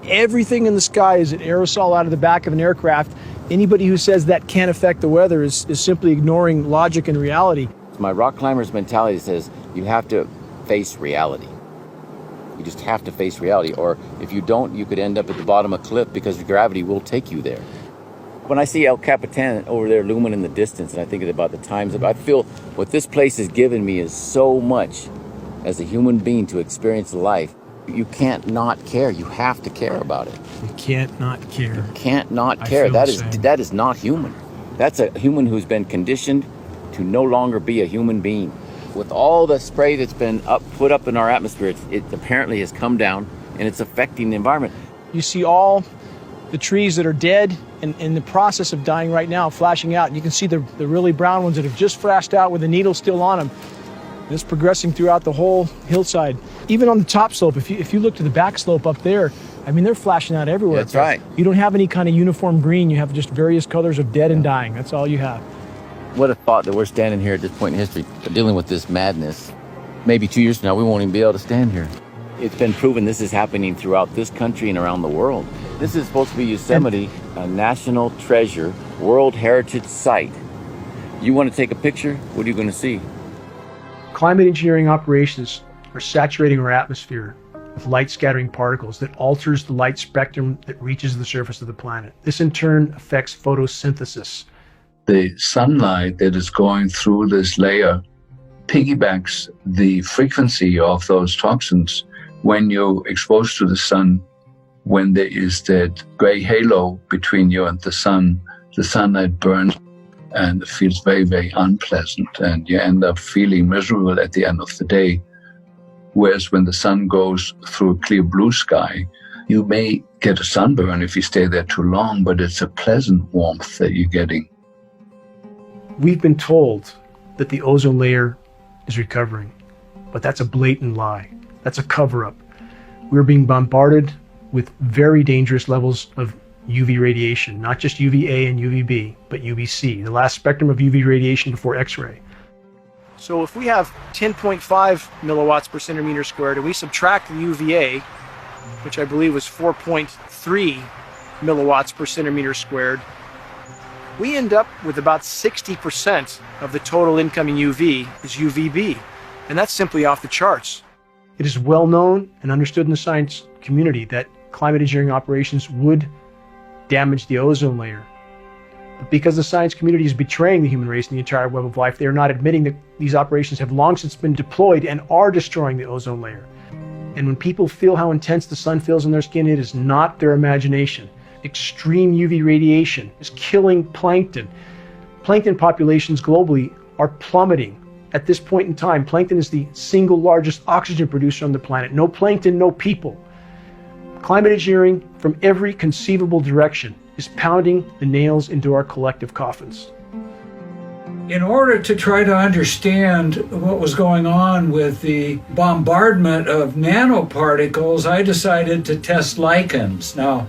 Everything in the sky is an aerosol out of the back of an aircraft. Anybody who says that can't affect the weather is simply ignoring logic and reality. My rock climber's mentality says you have to face reality. You just have to face reality, or if you don't, you could end up at the bottom of a cliff because gravity will take you there. When I see El Capitan over there looming in the distance, and I think about the times, I feel what this place has given me is so much as a human being to experience life. You can't not care. You have to care about it. You can't not care. You can't not care. That is not human. That's a human who's been conditioned to no longer be a human being. With all the spray that's been put up in our atmosphere, it apparently has come down and it's affecting the environment. You see all the trees that are dead and in the process of dying right now, flashing out. And you can see the really brown ones that have just flashed out with the needle still on them. And it's progressing throughout the whole hillside. Even on the top slope, if you look to the back slope up there, I mean, they're flashing out everywhere. That's right. You don't have any kind of uniform green. You have just various colors of dead and dying. That's all you have. What a thought that we're standing here at this point in history dealing with this madness. Maybe 2 years from now, we won't even be able to stand here. It's been proven this is happening throughout this country and around the world. This is supposed to be Yosemite, a national treasure, World Heritage Site. You want to take a picture? What are you going to see? Climate engineering operations are saturating our atmosphere with light-scattering particles that alters the light spectrum that reaches the surface of the planet. This in turn affects photosynthesis. The sunlight that is going through this layer piggybacks the frequency of those toxins when you're exposed to the sun. When there is that gray halo between you and the sunlight burns and it feels very, very unpleasant, and you end up feeling miserable at the end of the day. Whereas when the sun goes through a clear blue sky, you may get a sunburn if you stay there too long, but it's a pleasant warmth that you're getting. We've been told that the ozone layer is recovering, but that's a blatant lie. That's a cover-up. We're being bombarded with very dangerous levels of UV radiation, not just UVA and UVB, but UVC, the last spectrum of UV radiation before X-ray. So if we have 10.5 milliwatts per centimeter squared and we subtract the UVA, which I believe was 4.3 milliwatts per centimeter squared, we end up with about 60% of the total incoming UV is UVB, and that's simply off the charts. It is well known and understood in the science community that climate engineering operations would damage the ozone layer. But because the science community is betraying the human race and the entire web of life, they are not admitting that these operations have long since been deployed and are destroying the ozone layer. And when people feel how intense the sun feels on their skin, it is not their imagination. Extreme UV radiation is killing plankton. Plankton populations globally are plummeting. At this point in time, plankton is the single largest oxygen producer on the planet. No plankton, no people. Climate engineering from every conceivable direction is pounding the nails into our collective coffins. In order to try to understand what was going on with the bombardment of nanoparticles, I decided to test lichens. Now,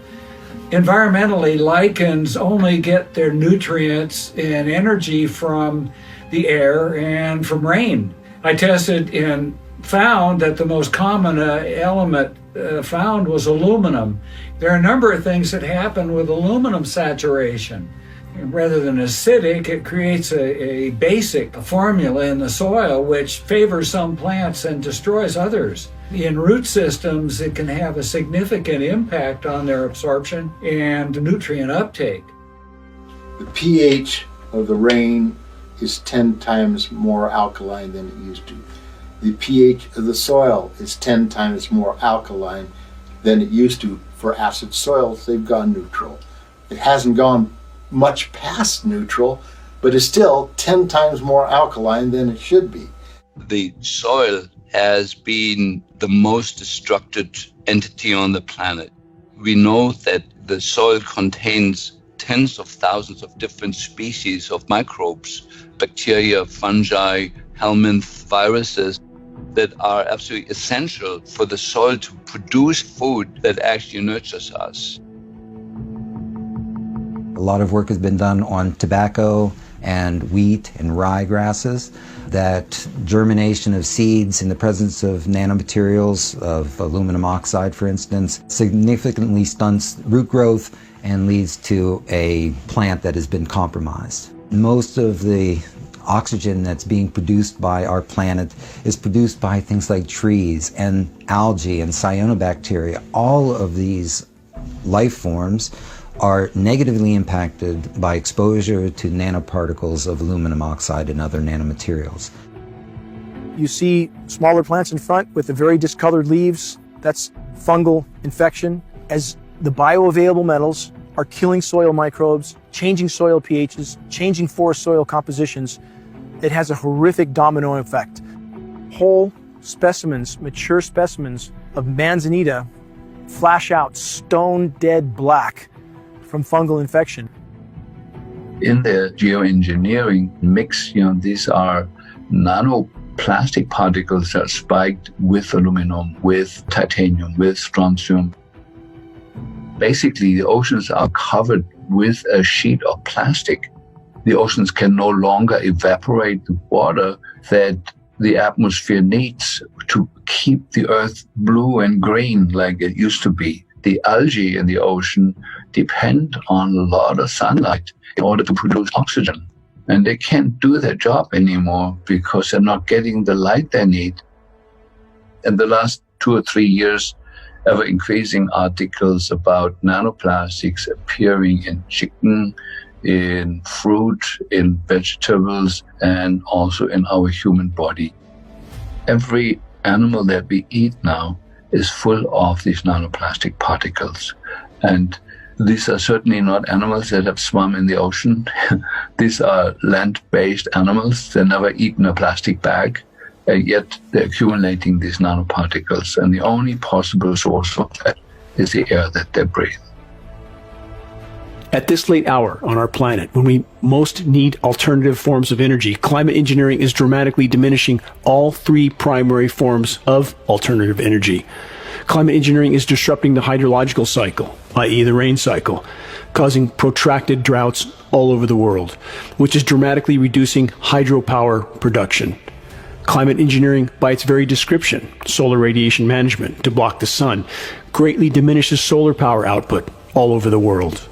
environmentally, lichens only get their nutrients and energy from the air and from rain. I tested and found that the most common element found was aluminum. There are a number of things that happen with aluminum saturation. Rather than acidic, it creates a basic formula in the soil which favors some plants and destroys others. In root systems, it can have a significant impact on their absorption and nutrient uptake. The pH of the rain is 10 times more alkaline than it used to. The pH of the soil is 10 times more alkaline than it used to. For acid soils, they've gone neutral. It hasn't gone much past neutral, but is still 10 times more alkaline than it should be. The soil has been the most destructive entity on the planet. We know that the soil contains tens of thousands of different species of microbes, bacteria, fungi, helminths, viruses, that are absolutely essential for the soil to produce food that actually nurtures us. A lot of work has been done on tobacco and wheat and rye grasses, that germination of seeds in the presence of nanomaterials, of aluminum oxide for instance, significantly stunts root growth and leads to a plant that has been compromised. Most of the oxygen that's being produced by our planet is produced by things like trees and algae and cyanobacteria. All of these life forms are negatively impacted by exposure to nanoparticles of aluminum oxide and other nanomaterials. You see smaller plants in front with the very discolored leaves. That's fungal infection. As the bioavailable metals are killing soil microbes, changing soil pHs, changing forest soil compositions, it has a horrific domino effect. Whole specimens, mature specimens of manzanita flash out stone dead black from fungal infection. In the geoengineering mix, these are nanoplastic particles that are spiked with aluminum, with titanium, with strontium. Basically, the oceans are covered with a sheet of plastic. The oceans can no longer evaporate the water that the atmosphere needs to keep the earth blue and green like it used to be. The algae in the ocean depend on a lot of sunlight in order to produce oxygen. And they can't do their job anymore because they're not getting the light they need. In the last 2 or 3 years, ever increasing articles about nanoplastics appearing in chicken, in fruit, in vegetables, and also in our human body. Every animal that we eat now is full of these nanoplastic particles. And these are certainly not animals that have swum in the ocean. These are land-based animals. They've never eaten a plastic bag, yet they're accumulating these nanoparticles. And the only possible source of that is the air that they breathe. At this late hour on our planet, when we most need alternative forms of energy, climate engineering is dramatically diminishing all 3 primary forms of alternative energy. Climate engineering is disrupting the hydrological cycle, i.e. the rain cycle, causing protracted droughts all over the world, which is dramatically reducing hydropower production. Climate engineering, by its very description, solar radiation management to block the sun, greatly diminishes solar power output all over the world.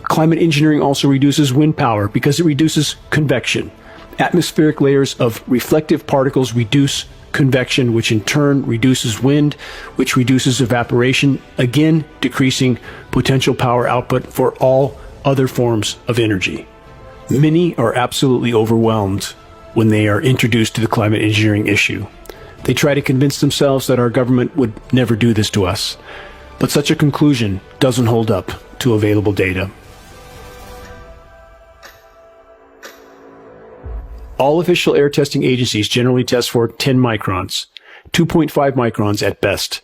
Climate engineering also reduces wind power because it reduces convection. Atmospheric layers of reflective particles reduce convection, which in turn reduces wind, which reduces evaporation, again decreasing potential power output for all other forms of energy. Many are absolutely overwhelmed when they are introduced to the climate engineering issue. They try to convince themselves that our government would never do this to us, but such a conclusion doesn't hold up to available data. All official air testing agencies generally test for 10 microns, 2.5 microns at best.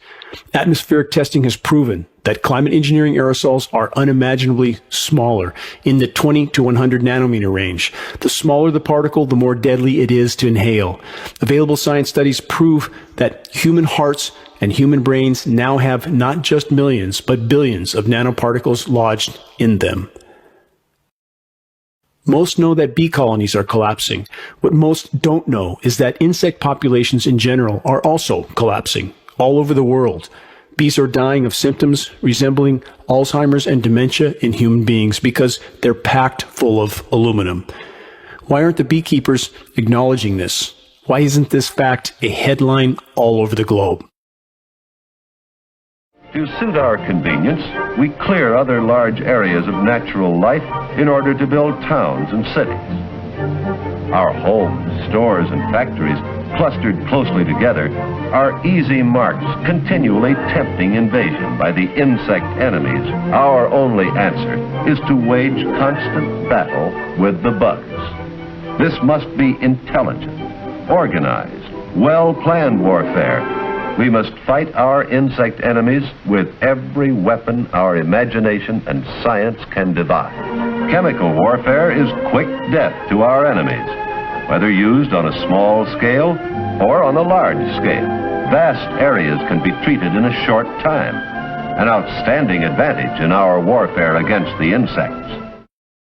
Atmospheric testing has proven that climate engineering aerosols are unimaginably smaller, in the 20 to 100 nanometer range. The smaller the particle, the more deadly it is to inhale. Available science studies prove that human hearts and human brains now have not just millions, but billions of nanoparticles lodged in them. Most know that bee colonies are collapsing. What most don't know is that insect populations in general are also collapsing all over the world. Bees are dying of symptoms resembling Alzheimer's and dementia in human beings because they're packed full of aluminum. Why aren't the beekeepers acknowledging this? Why isn't this fact a headline all over the globe? To suit our convenience, we clear other large areas of natural life in order to build towns and cities. Our homes, stores, and factories, clustered closely together, are easy marks continually tempting invasion by the insect enemies. Our only answer is to wage constant battle with the bugs. This must be intelligent, organized, well-planned warfare. We must fight our insect enemies with every weapon our imagination and science can devise. Chemical warfare is quick death to our enemies, whether used on a small scale or on a large scale. Vast areas can be treated in a short time, an outstanding advantage in our warfare against the insects.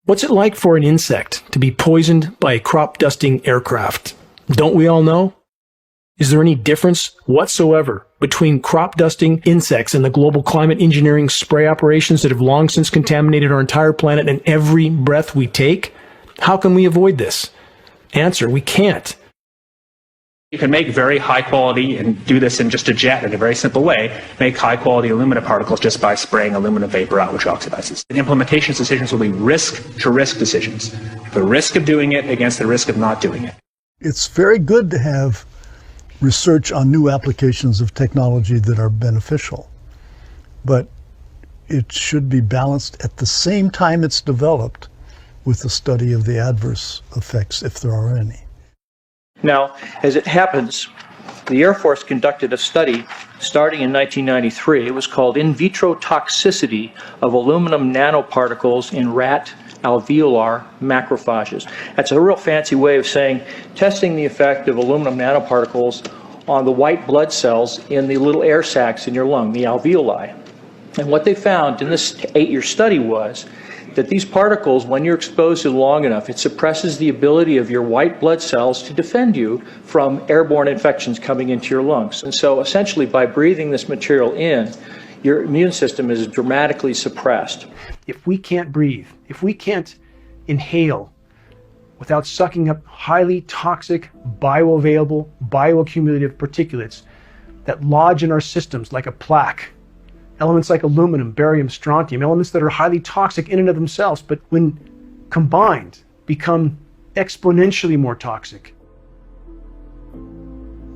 What's it like for an insect to be poisoned by a crop-dusting aircraft? Don't we all know? Is there any difference whatsoever between crop-dusting insects and the global climate engineering spray operations that have long since contaminated our entire planet and every breath we take? How can we avoid this? Answer, we can't. You can make very high quality, and do this in just a jet in a very simple way, make high quality alumina particles just by spraying aluminum vapor out, which oxidizes. The implementation decisions will be risk to risk decisions. The risk of doing it against the risk of not doing it. It's very good to have research on new applications of technology that are beneficial, but it should be balanced at the same time it's developed with the study of the adverse effects, if there are any. Now, as it happens, the Air Force conducted a study starting in 1993. It was called In Vitro Toxicity of Aluminum Nanoparticles in Rat Alveolar Macrophages. That's a real fancy way of saying testing the effect of aluminum nanoparticles on the white blood cells in the little air sacs in your lung, the alveoli. And what they found in this 8-year study was that these particles, when you're exposed to them long enough, it suppresses the ability of your white blood cells to defend you from airborne infections coming into your lungs. And so essentially by breathing this material in, your immune system is dramatically suppressed. If we can't breathe, if we can't inhale without sucking up highly toxic, bioavailable, bioaccumulative particulates that lodge in our systems like a plaque, elements like aluminum, barium, strontium, elements that are highly toxic in and of themselves, but when combined become exponentially more toxic.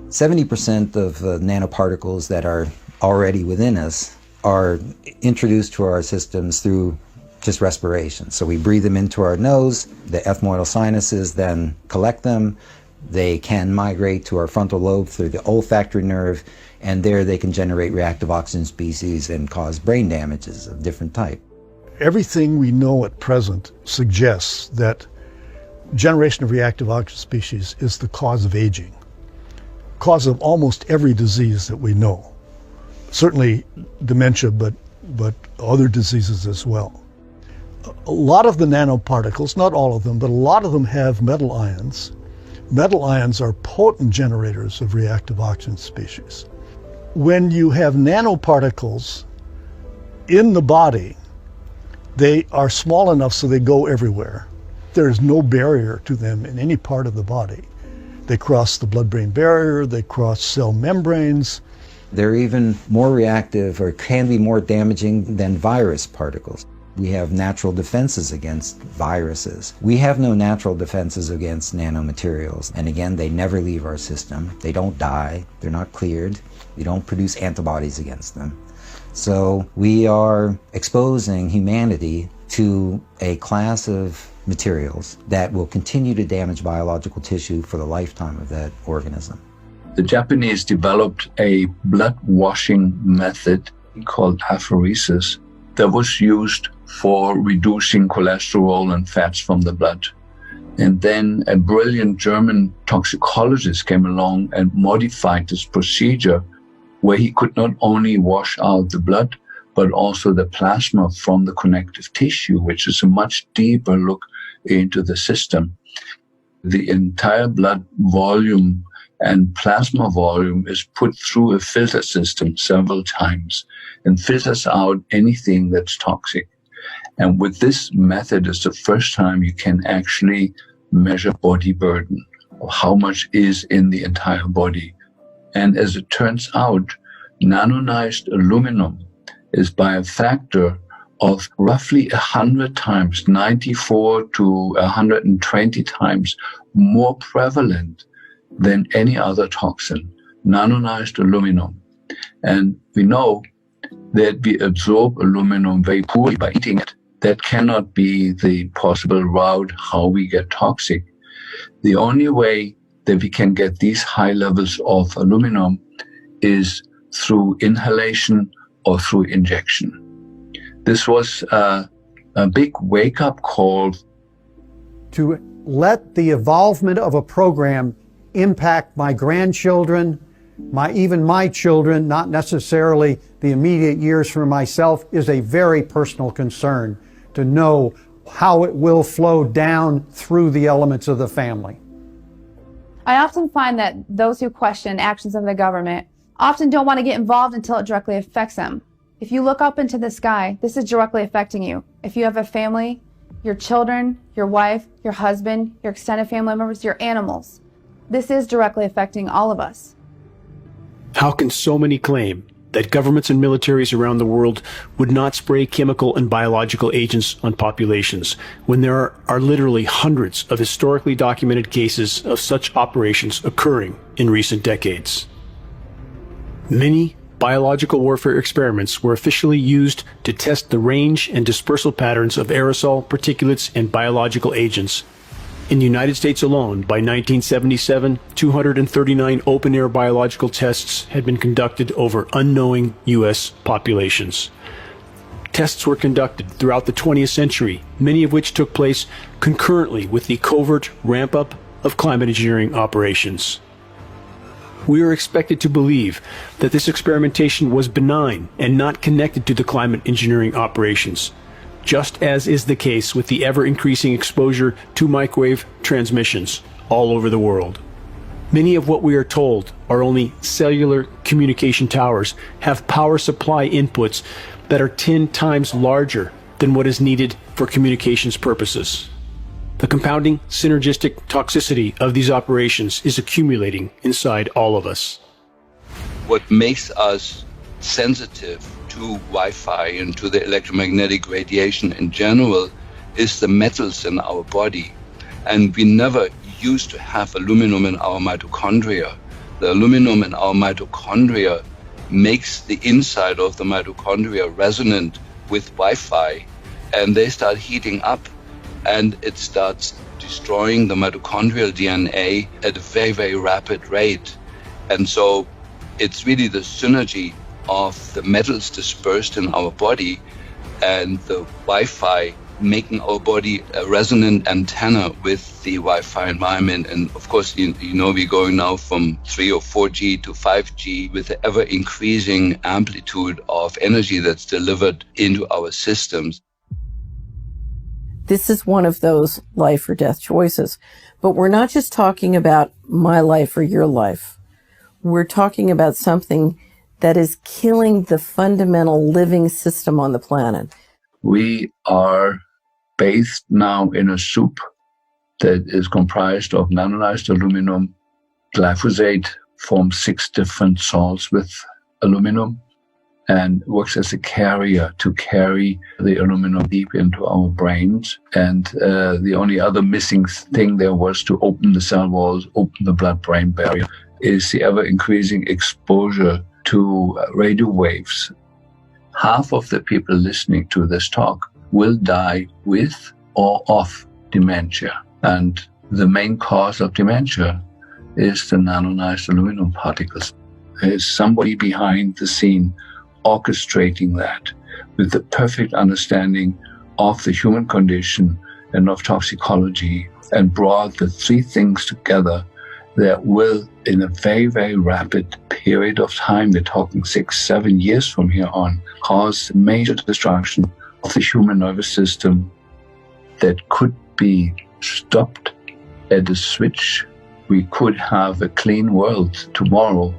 70% of the nanoparticles that are already within us are introduced to our systems through just respiration. So we breathe them into our nose, the ethmoidal sinuses then collect them, they can migrate to our frontal lobe through the olfactory nerve, and there they can generate reactive oxygen species and cause brain damages of different type. Everything we know at present suggests that generation of reactive oxygen species is the cause of aging, cause of almost every disease that we know. Certainly dementia, but other diseases as well. A lot of the nanoparticles, not all of them, but a lot of them have metal ions. Metal ions are potent generators of reactive oxygen species. When you have nanoparticles in the body, they are small enough so they go everywhere. There's no barrier to them in any part of the body. They cross the blood-brain barrier, they cross cell membranes. They're even more reactive or can be more damaging than virus particles. We have natural defenses against viruses. We have no natural defenses against nanomaterials. And again, they never leave our system. They don't die. They're not cleared. We don't produce antibodies against them. So we are exposing humanity to a class of materials that will continue to damage biological tissue for the lifetime of that organism. The Japanese developed a blood washing method called apheresis that was used for reducing cholesterol and fats from the blood. And then a brilliant German toxicologist came along and modified this procedure where he could not only wash out the blood, but also the plasma from the connective tissue, which is a much deeper look into the system. The entire blood volume and plasma volume is put through a filter system several times and filters out anything that's toxic. And with this method, it's the first time you can actually measure body burden, or how much is in the entire body. And as it turns out, nanonized aluminum is by a factor of roughly 100 times, 94 to 120 times more prevalent than any other toxin, nanoized aluminum. And we know that we absorb aluminum very poorly by eating it. That cannot be the possible route how we get toxic. The only way that we can get these high levels of aluminum is through inhalation or through injection. This was a big wake-up call. To let the evolvement of a program impact my grandchildren, even my children, not necessarily the immediate years for myself, is a very personal concern to know how it will flow down through the elements of the family. I often find that those who question actions of the government often don't want to get involved until it directly affects them. If you look up into the sky, this is directly affecting you. If you have a family, your children, your wife, your husband, your extended family members, your animals, this is directly affecting all of us. How can so many claim that governments and militaries around the world would not spray chemical and biological agents on populations when there are literally hundreds of historically documented cases of such operations occurring in recent decades? Many biological warfare experiments were officially used to test the range and dispersal patterns of aerosol, particulates, and biological agents. In the United States alone, by 1977, 239 open-air biological tests had been conducted over unknowing U.S. populations. Tests were conducted throughout the 20th century, many of which took place concurrently with the covert ramp-up of climate engineering operations. We are expected to believe that this experimentation was benign and not connected to the climate engineering operations, just as is the case with the ever-increasing exposure to microwave transmissions all over the world. Many of what we are told are only cellular communication towers have power supply inputs that are 10 times larger than what is needed for communications purposes. The compounding synergistic toxicity of these operations is accumulating inside all of us. What makes us sensitive to Wi-Fi and to the electromagnetic radiation in general is the metals in our body. And we never used to have aluminum in our mitochondria. The aluminum in our mitochondria makes the inside of the mitochondria resonant with Wi-Fi, and they start heating up, and it starts destroying the mitochondrial DNA at a very, very rapid rate. And so it's really the synergy of the metals dispersed in our body and the Wi-Fi making our body a resonant antenna with the Wi-Fi environment. And of course, you know, we're going now from 3 or 4G to 5G with the ever increasing amplitude of energy that's delivered into our systems. This is one of those life or death choices. But we're not just talking about my life or your life. We're talking about something that is killing the fundamental living system on the planet. We are bathed now in a soup that is comprised of nanoized aluminum. Glyphosate forms 6 different salts with aluminum and works as a carrier to carry the aluminum deep into our brains. And the only other missing thing there was to open the cell walls, open the blood-brain barrier, is the ever-increasing exposure to radio waves. Half of the people listening to this talk will die with or of dementia. And the main cause of dementia is the nanoized aluminum particles. There is somebody behind the scene orchestrating that with the perfect understanding of the human condition and of toxicology, and brought the 3 things together that will, in a very, very rapid period of time, we're talking 6-7 years from here on, cause major destruction of the human nervous system that could be stopped at a switch. We could have a clean world tomorrow.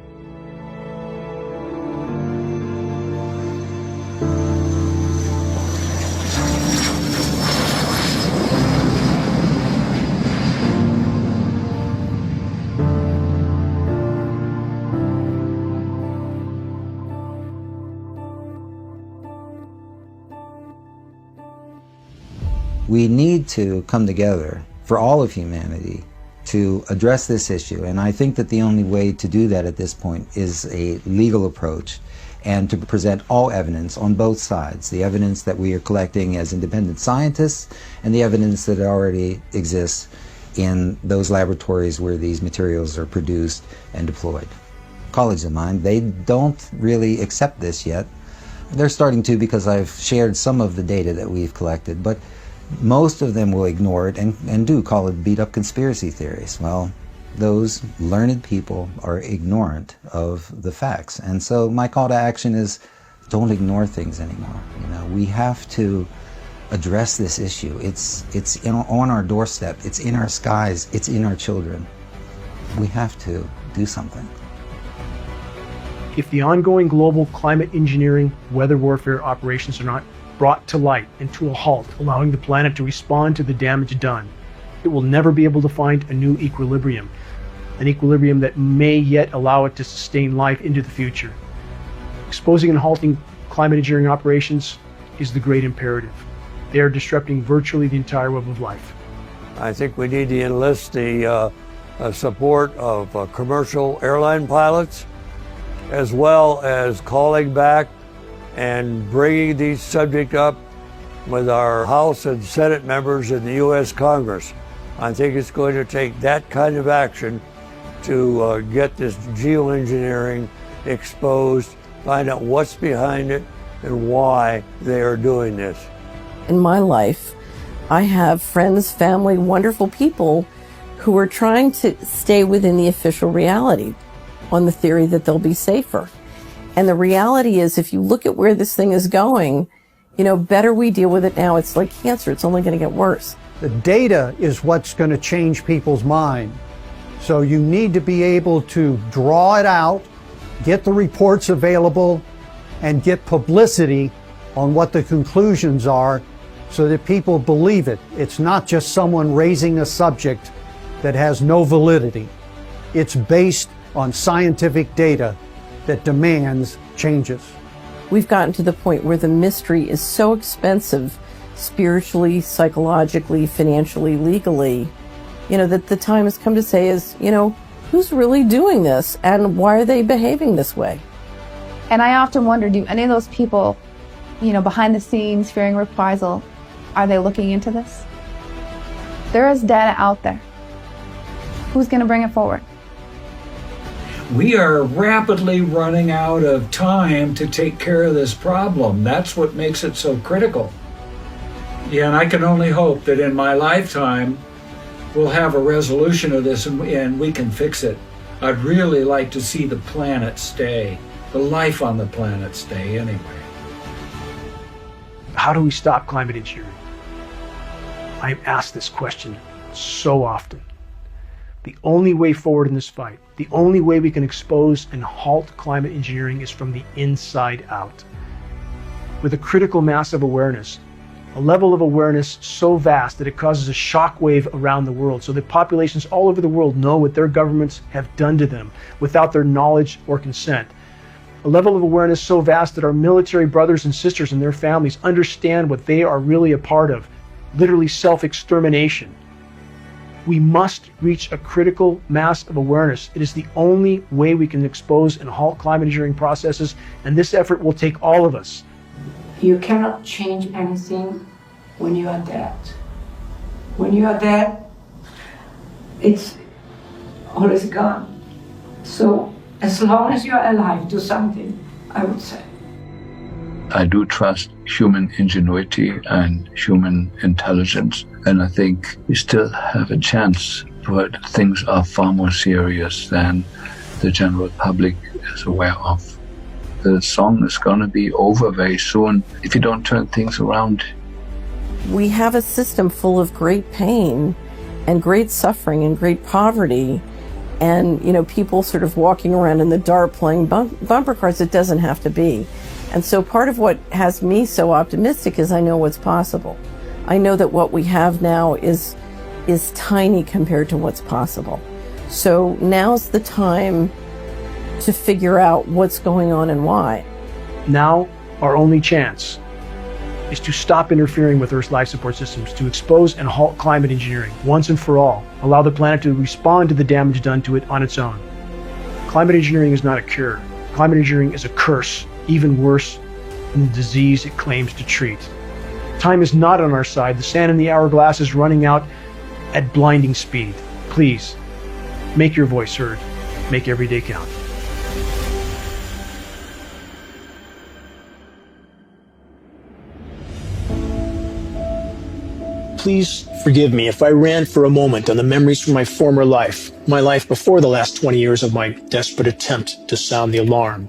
We need to come together for all of humanity to address this issue. And I think that the only way to do that at this point is a legal approach and to present all evidence on both sides, the evidence that we are collecting as independent scientists and the evidence that already exists in those laboratories where these materials are produced and deployed. Colleagues of mine, they don't really accept this yet. They're starting to because I've shared some of the data that we've collected, but most of them will ignore it and do call it beat-up conspiracy theories. Well, those learned people are ignorant of the facts. And so my call to action is don't ignore things anymore. You know, we have to address this issue. It's on our doorstep, it's in our skies, it's in our children. We have to do something. If the ongoing global climate engineering, weather warfare operations are not brought to light and to a halt, allowing the planet to respond to the damage done, it will never be able to find a new equilibrium, an equilibrium that may yet allow it to sustain life into the future. Exposing and halting climate engineering operations is the great imperative. They are disrupting virtually the entire web of life. I think we need to enlist the support of commercial airline pilots, as well as calling back and bringing these subject up with our House and Senate members in the U.S. Congress. I think it's going to take that kind of action to get this geoengineering exposed, find out what's behind it and why they are doing this. In my life, I have friends, family, wonderful people who are trying to stay within the official reality on the theory that they'll be safer. And the reality is, if you look at where this thing is going, you know, better we deal with it now. It's like cancer. It's only going to get worse. The data is what's going to change people's mind. So you need to be able to draw it out, get the reports available, and get publicity on what the conclusions are so that people believe it. It's not just someone raising a subject that has no validity. It's based on scientific data that demands changes. We've gotten to the point where the mystery is so expensive, spiritually, psychologically, financially, legally, you know, that the time has come to say is, you know, who's really doing this and why are they behaving this way? And I often wonder, do any of those people, you know, behind the scenes, fearing reprisal, are they looking into this? There is data out there. Who's going to bring it forward? We are rapidly running out of time to take care of this problem. That's what makes it so critical. Yeah, and I can only hope that in my lifetime, we'll have a resolution of this and we can fix it. I'd really like to see the planet stay, the life on the planet stay anyway. How do we stop climate engineering? I'm asked this question so often. The only way forward in this fight, the only way we can expose and halt climate engineering is from the inside out. With a critical mass of awareness, a level of awareness so vast that it causes a shockwave around the world, so that populations all over the world know what their governments have done to them without their knowledge or consent. A level of awareness so vast that our military brothers and sisters and their families understand what they are really a part of, literally self-extermination. We must reach a critical mass of awareness. It is the only way we can expose and halt climate engineering processes, and this effort will take all of us. You cannot change anything when you are dead. When you are dead, it's all is gone. So as long as you are alive, do something, I would say. I do trust human ingenuity and human intelligence, and I think we still have a chance, but things are far more serious than the general public is aware of. The song is going to be over very soon if you don't turn things around. We have a system full of great pain and great suffering and great poverty, and, you know, people sort of walking around in the dark playing bumper cars. It doesn't have to be. And so part of what has me so optimistic is I know what's possible. I know that what we have now is tiny compared to what's possible. So now's the time to figure out what's going on and why. Now, our only chance is to stop interfering with Earth's life support systems, to expose and halt climate engineering once and for all, allow the planet to respond to the damage done to it on its own. Climate engineering is not a cure. Climate engineering is a curse, even worse than the disease it claims to treat. Time is not on our side. The sand in the hourglass is running out at blinding speed. Please, make your voice heard. Make every day count. Please forgive me if I ran for a moment on the memories from my former life, my life before the last 20 years of my desperate attempt to sound the alarm.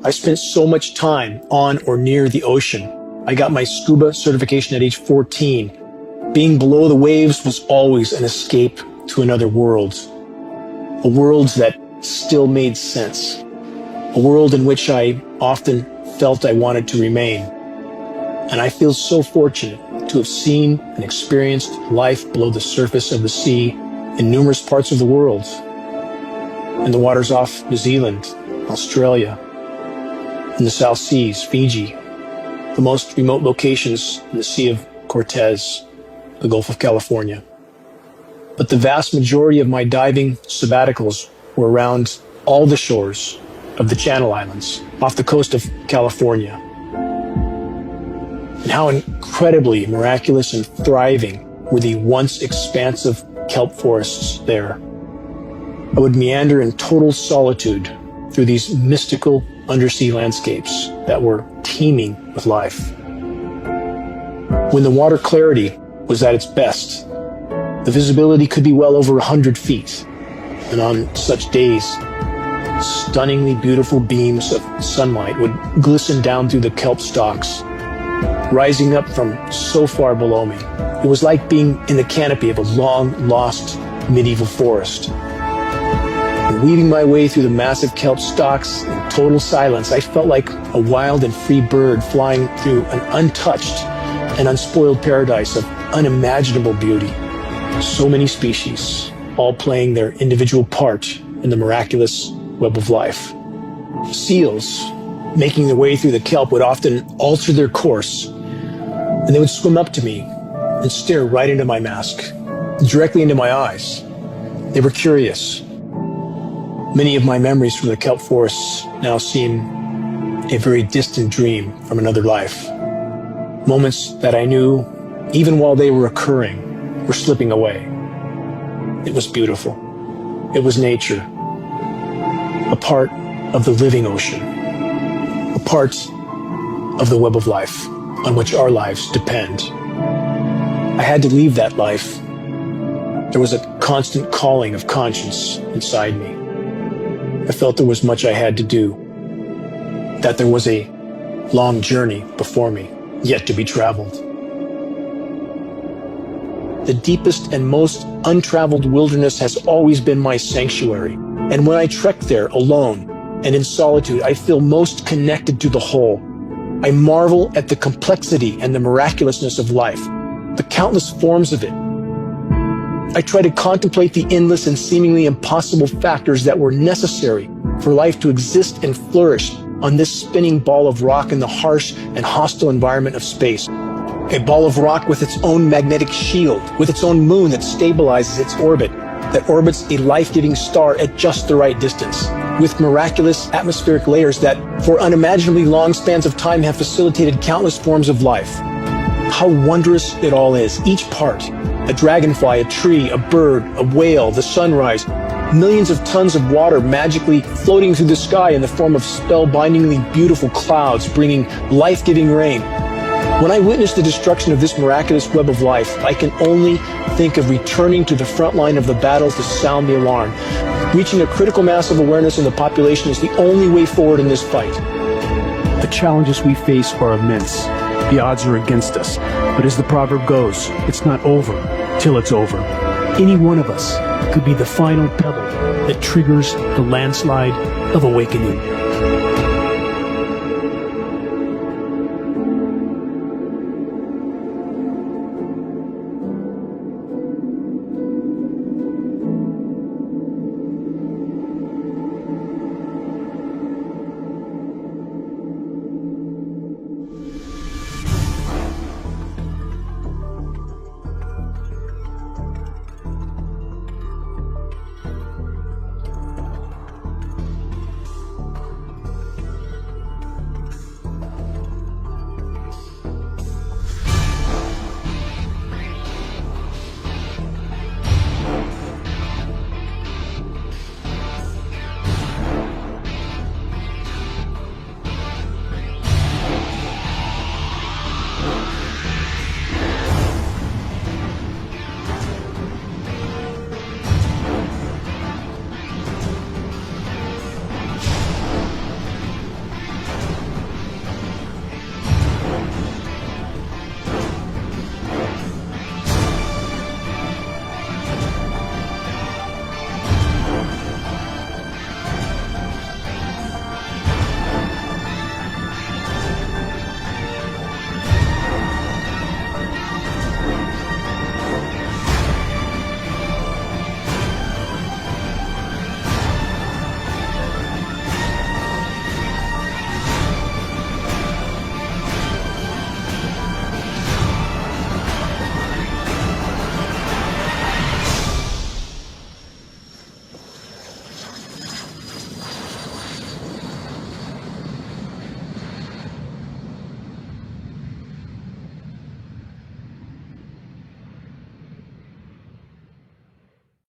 I spent so much time on or near the ocean. I got my scuba certification at age 14. Being below the waves was always an escape to another world. A world that still made sense. A world in which I often felt I wanted to remain. And I feel so fortunate to have seen and experienced life below the surface of the sea in numerous parts of the world. In the waters off New Zealand, Australia, in the South Seas, Fiji, the most remote locations in the Sea of Cortez, the Gulf of California. But the vast majority of my diving sabbaticals were around all the shores of the Channel Islands, off the coast of California. And how incredibly miraculous and thriving were the once expansive kelp forests there. I would meander in total solitude through these mystical undersea landscapes that were teeming with life. When the water clarity was at its best, the visibility could be well over 100 feet, and on such days, stunningly beautiful beams of sunlight would glisten down through the kelp stalks, rising up from so far below me. It was like being in the canopy of a long-lost medieval forest. And weaving my way through the massive kelp stalks in total silence, I felt like a wild and free bird flying through an untouched and unspoiled paradise of unimaginable beauty. So many species, all playing their individual part in the miraculous web of life. Seals, making their way through the kelp, would often alter their course, and they would swim up to me and stare right into my mask, directly into my eyes. They were curious. Many of my memories from the kelp forests now seem a very distant dream from another life. Moments that I knew, even while they were occurring, were slipping away. It was beautiful. It was nature. A part of the living ocean. A part of the web of life on which our lives depend. I had to leave that life. There was a constant calling of conscience inside me. I felt there was much I had to do, that there was a long journey before me, yet to be traveled. The deepest and most untraveled wilderness has always been my sanctuary, and when I trek there alone and in solitude, I feel most connected to the whole. I marvel at the complexity and the miraculousness of life, the countless forms of it. I try to contemplate the endless and seemingly impossible factors that were necessary for life to exist and flourish on this spinning ball of rock in the harsh and hostile environment of space. A ball of rock with its own magnetic shield, with its own moon that stabilizes its orbit, that orbits a life-giving star at just the right distance, with miraculous atmospheric layers that, for unimaginably long spans of time, have facilitated countless forms of life. How wondrous it all is, each part. A dragonfly, a tree, a bird, a whale, the sunrise, millions of tons of water magically floating through the sky in the form of spellbindingly beautiful clouds, bringing life-giving rain. When I witness the destruction of this miraculous web of life, I can only think of returning to the front line of the battle to sound the alarm. Reaching a critical mass of awareness in the population is the only way forward in this fight. The challenges we face are immense. The odds are against us. But as the proverb goes, it's not over till it's over. Any one of us could be the final pebble that triggers the landslide of awakening.